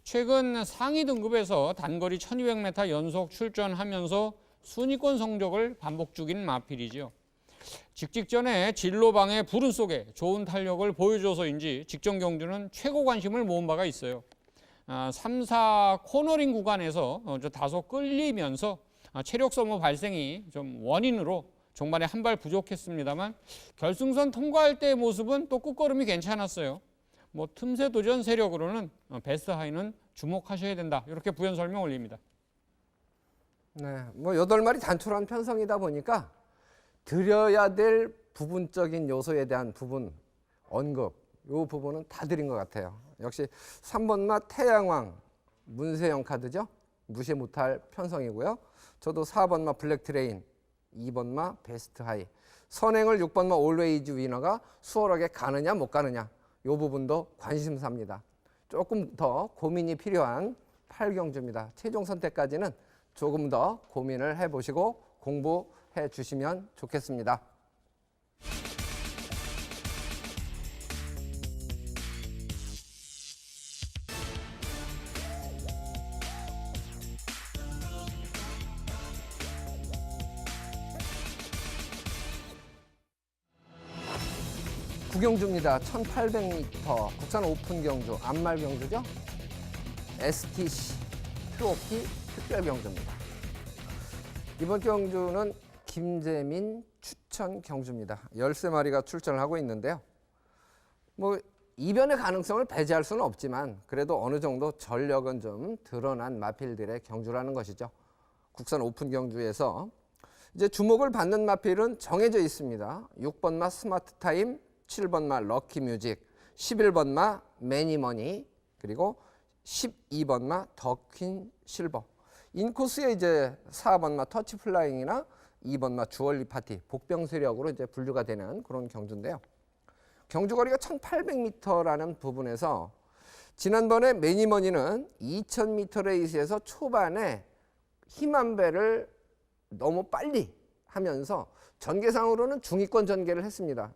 최근 상위 등급에서 단거리 1200m 연속 출전하면서 순위권 성적을 반복 중인 마필이죠. 직전에 진로방의 불운 속에 좋은 탄력을 보여줘서인지 직전 경주는 최고 관심을 모은 바가 있어요. 3, 4 코너링 구간에서 다소 끌리면서 체력 소모 발생이 좀 원인으로 종반에 한 발 부족했습니다만 결승선 통과할 때의 모습은 또 끝걸음이 괜찮았어요. 틈새 도전 세력으로는 베스트 하이는 주목하셔야 된다. 이렇게 부연 설명 올립니다. 네, 8마리 단촐한 편성이다 보니까 드려야 될 부분적인 요소에 대한 부분, 언급, 이 부분은 다 드린 것 같아요. 역시 3번마 태양왕, 문세영 카드죠. 무시 못할 편성이고요. 저도 4번마 블랙트레인, 2번마 베스트 하이, 선행을 6번마 올웨이즈 위너가 수월하게 가느냐 못 가느냐, 이 부분도 관심사입니다. 조금 더 고민이 필요한 8경주입니다. 최종 선택까지는 조금 더 고민을 해보시고 공부해 주시면 좋겠습니다. 구경주입니다. 1800m 국산 오픈 경주, 암말 경주죠. STC 트로피 특별 경주입니다. 이번 경주는 김재민 추천 경주입니다. 13마리가 출전을 하고 있는데요. 이변의 가능성을 배제할 수는 없지만 그래도 어느 정도 전력은 좀 드러난 마필들의 경주라는 것이죠. 국산 오픈 경주에서 이제 주목을 받는 마필은 정해져 있습니다. 6번마 스마트 타임, 7번마 럭키뮤직, 11번마 매니머니, 그리고 12번마 더퀸 실버. 인코스에 이제 4번마 터치 플라잉이나 2번마 주얼리 파티, 복병세력으로 이제 분류가 되는 그런 경주인데요. 경주거리가 1800m라는 부분에서 지난번에 매니머니는 2000m 레이스에서 초반에 힘한 배를 너무 빨리 하면서 전개상으로는 중위권 전개를 했습니다.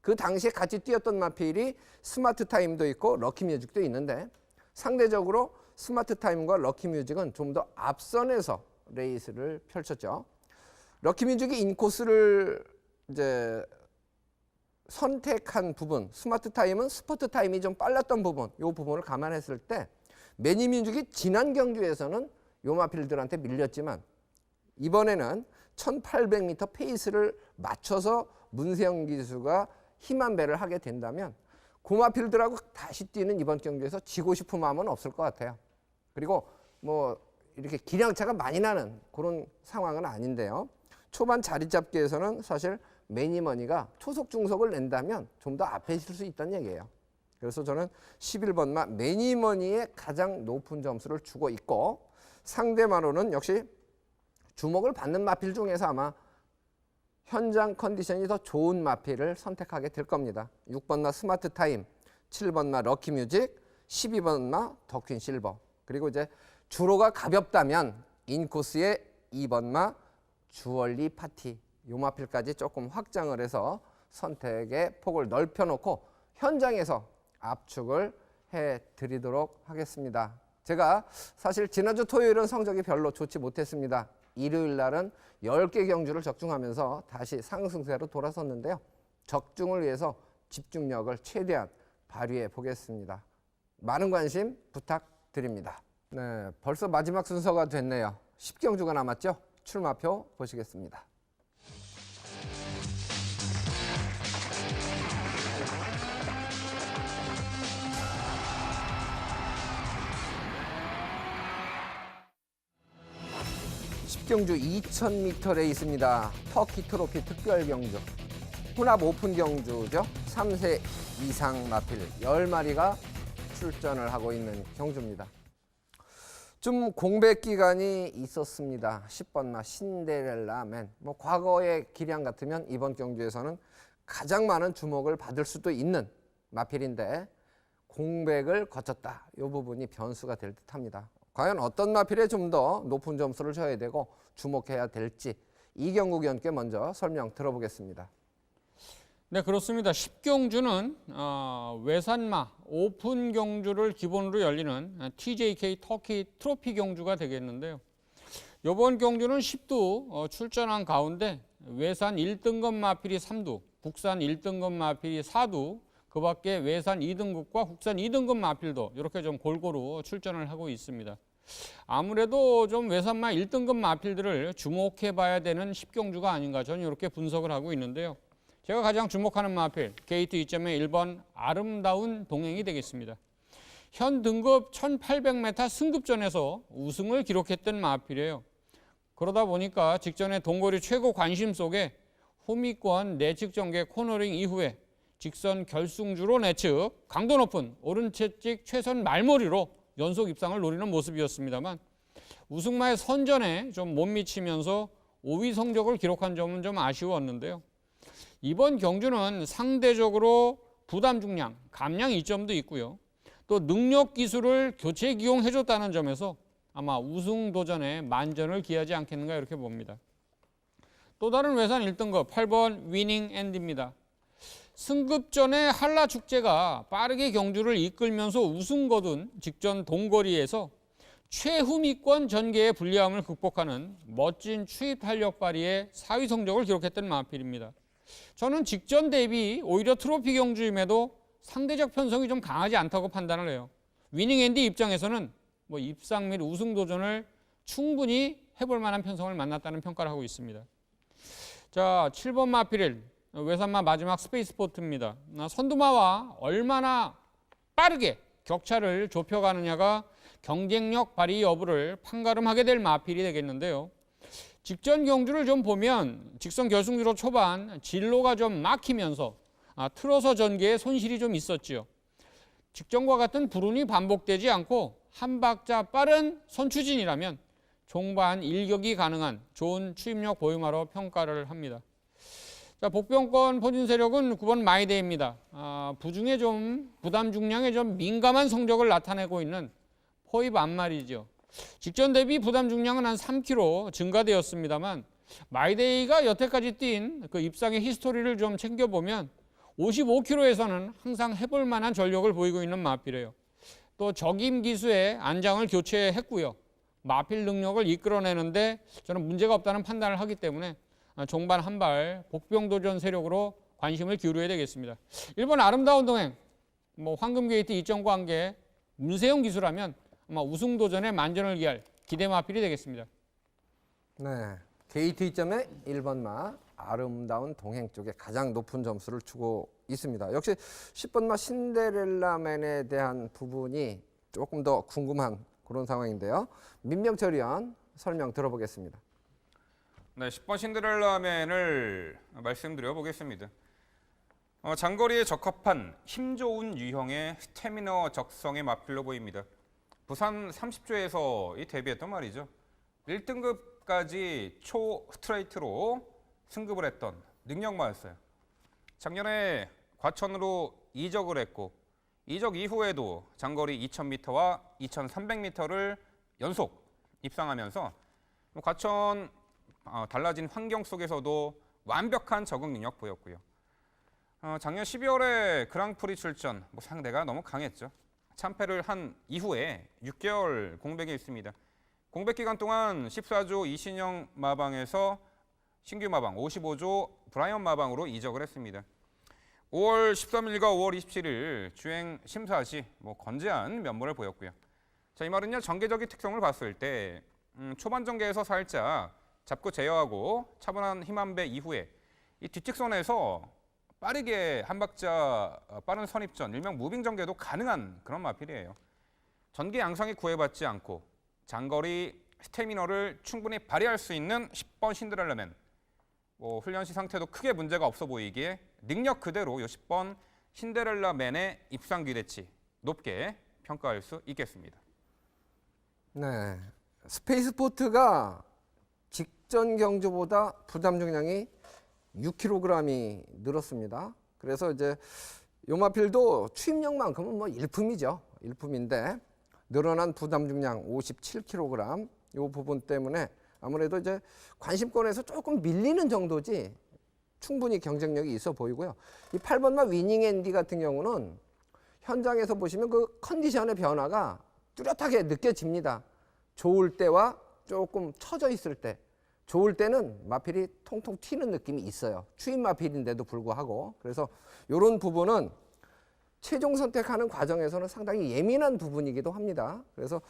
그 당시에 같이 뛰었던 마필이 스마트 타임도 있고 럭키뮤직도 있는데 상대적으로 스마트 타임과 럭키뮤직은 좀 더 앞선에서 레이스를 펼쳤죠. 럭키뮤직이 인코스를 이제 선택한 부분, 스마트 타임은 스포트 타임이 좀 빨랐던 부분, 이 부분을 감안했을 때 매니뮤직이 지난 경주에서는 요 마필들한테 밀렸지만 이번에는 1800m 페이스를 맞춰서 문세영 기수가 힘한 배를 하게 된다면 고마필들하고 다시 뛰는 이번 경주에서 지고 싶은 마음은 없을 것 같아요. 그리고 이렇게 기량차가 많이 나는 그런 상황은 아닌데요. 초반 자리 잡기에서는 사실 매니머니가 초속 중속을 낸다면 좀 더 앞에 있을 수 있다는 얘기예요. 그래서 저는 11번마 매니머니에 가장 높은 점수를 주고 있고 상대마로는 역시 주목을 받는 마필 중에서 아마 현장 컨디션이 더 좋은 마필을 선택하게 될 겁니다. 6번마 스마트 타임, 7번마 럭키뮤직, 12번마 더퀸 실버. 그리고 이제 주로가 가볍다면 인코스의 2번마 주얼리 파티. 요 마필까지 조금 확장을 해서 선택의 폭을 넓혀놓고 현장에서 압축을 해드리도록 하겠습니다. 제가 사실 지난주 토요일은 성적이 별로 좋지 못했습니다. 일요일 날은 10개 경주를 적중하면서 다시 상승세로 돌아섰는데요. 적중을 위해서 집중력을 최대한 발휘해 보겠습니다. 많은 관심 부탁드립니다. 네, 벌써 마지막 순서가 됐네요. 10경주가 남았죠? 출마표 보시겠습니다. 경주 2000m 레이스입니다. 터키 트로피 특별 경주. 혼합 오픈 경주죠. 3세 이상 마필 10마리가 출전을 하고 있는 경주입니다. 좀 공백 기간이 있었습니다. 10번마 신데렐라맨. 과거의 기량 같으면 이번 경주에서는 가장 많은 주목을 받을 수도 있는 마필인데 공백을 거쳤다. 이 부분이 변수가 될 듯합니다. 과연 어떤 마필에 좀 더 높은 점수를 줘야 되고 주목해야 될지 이경국 위원께 먼저 설명 들어보겠습니다. 네, 그렇습니다. 10경주는 외산마 오픈 경주를 기본으로 열리는 TJK 터키 트로피 경주가 되겠는데요. 이번 경주는 10두 출전한 가운데 외산 1등급 마필이 3두, 국산 1등급 마필이 4두, 그 밖에 외산 2등급과 국산 2등급 마필도 이렇게 좀 골고루 출전을 하고 있습니다. 아무래도 좀 외산마 1등급 마필들을 주목해 봐야 되는 10경주가 아닌가 저는 이렇게 분석을 하고 있는데요. 제가 가장 주목하는 마필 게이트 2점의 1번 아름다운 동행이 되겠습니다. 현 등급 1800m 승급전에서 우승을 기록했던 마필이에요. 그러다 보니까 직전에 동거리 최고 관심 속에 후미권 내측 전개 코너링 이후에 직선 결승주로 내측 강도 높은 오른채찍 최선 말머리로 연속 입상을 노리는 모습이었습니다만 우승마의 선전에 좀 못 미치면서 5위 성적을 기록한 점은 좀 아쉬웠는데요. 이번 경주는 상대적으로 부담 중량, 감량 이점도 있고요. 또 능력 기술을 교체 기용해줬다는 점에서 아마 우승 도전에 만전을 기하지 않겠는가 이렇게 봅니다. 또 다른 외산 1등급 8번 위닝 앤디입니다. 승급전에 한라 축제가 빠르게 경주를 이끌면서 우승 거둔 직전 동거리에서 최후미권 전개의 불리함을 극복하는 멋진 추입 탄력 발휘의 4위 성적을 기록했던 마필입니다. 저는 직전 대비 오히려 트로피 경주임에도 상대적 편성이 좀 강하지 않다고 판단을 해요. 위닝 앤디 입장에서는 뭐 입상 및 우승 도전을 충분히 해볼 만한 편성을 만났다는 평가를 하고 있습니다. 자, 7번 마필 외산마 마지막 스페이스포트입니다. 선두마와 얼마나 빠르게 격차를 좁혀가느냐가 경쟁력 발휘 여부를 판가름하게 될 마필이 되겠는데요. 직전 경주를 좀 보면 직선 결승주로 초반 진로가 좀 막히면서 틀어서 전개에 손실이 좀 있었지요. 직전과 같은 불운이 반복되지 않고 한 박자 빠른 선추진이라면 종반 일격이 가능한 좋은 추입력 보유마로 평가를 합니다. 자, 복병권 포진 세력은 9번 마이데이입니다. 부중에 좀 부담 중량에 좀 민감한 성적을 나타내고 있는 포입 안말이죠. 직전 대비 부담 중량은 한 3kg 증가되었습니다만 마이데이가 여태까지 뛴 그 입상의 히스토리를 좀 챙겨보면 55kg에서는 항상 해볼 만한 전력을 보이고 있는 마필이에요. 또 적임 기수에 안장을 교체했고요. 마필 능력을 이끌어내는데 저는 문제가 없다는 판단을 하기 때문에 종반 한 발 복병도전 세력으로 관심을 기울여야 되겠습니다. 1번 아름다운 동행, 황금 게이트 2.9 관계 문세영 기수라면 아마 우승 도전에 만전을 기할 기대 마필이 되겠습니다. 네, 게이트 2점의 1번 마 아름다운 동행 쪽에 가장 높은 점수를 주고 있습니다. 역시 10번 마 신데렐라맨에 대한 부분이 조금 더 궁금한 그런 상황인데요. 민병철 위원 설명 들어보겠습니다. 네, 10번 신데렐라맨을 말씀드려 보겠습니다. 장거리에 적합한 힘 좋은 유형의 스태미너 적성의 마필로 보입니다. 부산 30조에서 데뷔했던 말이죠. 1등급까지 초 스트레이트로 승급을 했던 능력마였어요. 작년에 과천으로 이적을 했고 이적 이후에도 장거리 2000m와 2300m를 연속 입상하면서 과천 달라진 환경 속에서도 완벽한 적응 능력 보였고요. 작년 12월에 그랑프리 출전 상대가 너무 강했죠. 참패를 한 이후에 6개월 공백이 있습니다. 공백 기간 동안 14조 이신영 마방에서 신규 마방 55조 브라이언 마방으로 이적을 했습니다. 5월 13일과 5월 27일 주행 심사 시 건재한 면모를 보였고요. 자, 이 말은요, 전개적인 특성을 봤을 때 초반 전개에서 살짝 잡고 제어하고 차분한 힘 한 배 이후에 이 뒷직선에서 빠르게 한 박자 빠른 선입전, 일명 무빙 전개도 가능한 그런 마필이에요. 전개 양상이 구애받지 않고 장거리 스태미너를 충분히 발휘할 수 있는 10번 신데렐라맨. 훈련 시 상태도 크게 문제가 없어 보이기에 능력 그대로 10번 신데렐라맨의 입상 기대치 높게 평가할 수 있겠습니다. 네, 스페이스포트가 직전 경주보다 부담 중량이 6kg이 늘었습니다. 그래서 이제 요마필도 추임력만큼은 일품이죠. 일품인데 늘어난 부담 중량 57kg 이 부분 때문에 아무래도 이제 관심권에서 조금 밀리는 정도지 충분히 경쟁력이 있어 보이고요. 이 8번마 위닝 앤디 같은 경우는 현장에서 보시면 그 컨디션의 변화가 뚜렷하게 느껴집니다. 좋을 때와 조금 처져 있을 때. 좋을 때는 마필이 통통 튀는 느낌이 있어요. 추인 마필인데도 불구하고. 그래서 이런 부분은 최종 선택하는 과정에서는 상당히 예민한 부분이기도 합니다. 그래서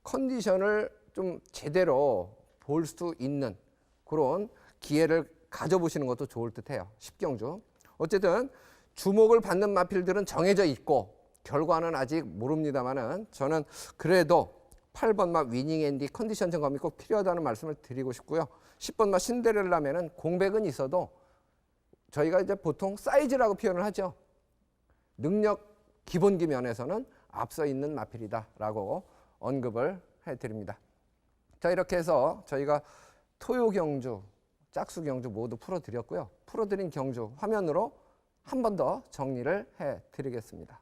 컨디션을 좀 제대로 볼 수 있는 그런 기회를 가져보시는 것도 좋을 듯해요. 10경주. 어쨌든 주목을 받는 마필들은 정해져 있고 결과는 아직 모릅니다만은 저는 그래도 8번마 위닝 앤디 컨디션 점검이 꼭 필요하다는 말씀을 드리고 싶고요. 10번마 신데렐라면은 공백은 있어도 저희가 이제 보통 사이즈라고 표현을 하죠. 능력 기본기 면에서는 앞서 있는 마필이다라고 언급을 해드립니다. 자, 이렇게 해서 저희가 토요 경주, 짝수 경주 모두 풀어드렸고요. 풀어드린 경주 화면으로 한 번 더 정리를 해드리겠습니다.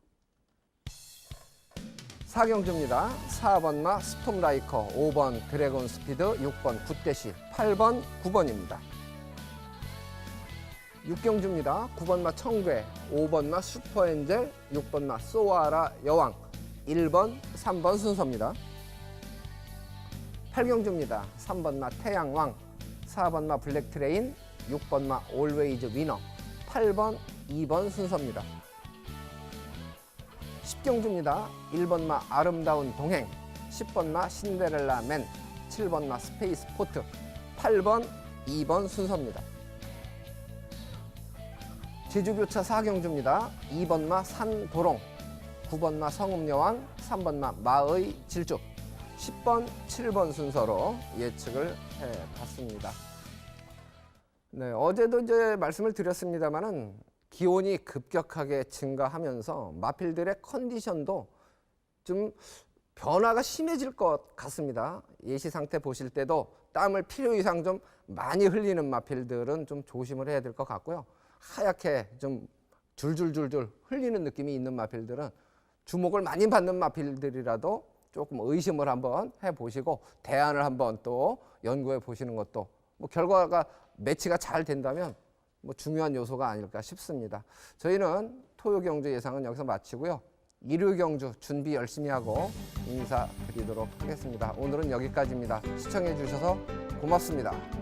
4경주입니다. 4번마 스톰라이커, 5번 드래곤 스피드, 6번 굿대시, 8번 9번입니다. 6경주입니다. 9번마 청괴, 5번마 슈퍼엔젤, 6번마 소아라 여왕, 1번, 3번 순서입니다. 8경주입니다. 3번마 태양왕, 4번마 블랙트레인, 6번마 올웨이즈 위너, 8번, 2번 순서입니다. 10경주입니다. 1번마 아름다운 동행, 10번마 신데렐라 맨, 7번마 스페이스 포트, 8번, 2번 순서입니다. 제주교차 4경주입니다. 2번마 산도롱, 9번마 성읍여왕, 3번마 마의 질주, 10번, 7번 순서로 예측을 해봤습니다. 네, 어제도 이제 말씀을 드렸습니다만은 기온이 급격하게 증가하면서 마필들의 컨디션도 좀 변화가 심해질 것 같습니다. 예시 상태 보실 때도 땀을 필요 이상 좀 많이 흘리는 마필들은 좀 조심을 해야 될 것 같고요. 하얗게 좀 줄줄줄줄 흘리는 느낌이 있는 마필들은 주목을 많이 받는 마필들이라도 조금 의심을 한번 해보시고 대안을 한번 또 연구해 보시는 것도 뭐 결과가 매치가 잘 된다면 뭐 중요한 요소가 아닐까 싶습니다. 저희는 토요 경주 예상은 여기서 마치고요. 일요 경주 준비 열심히 하고 인사드리도록 하겠습니다. 오늘은 여기까지입니다. 시청해 주셔서 고맙습니다.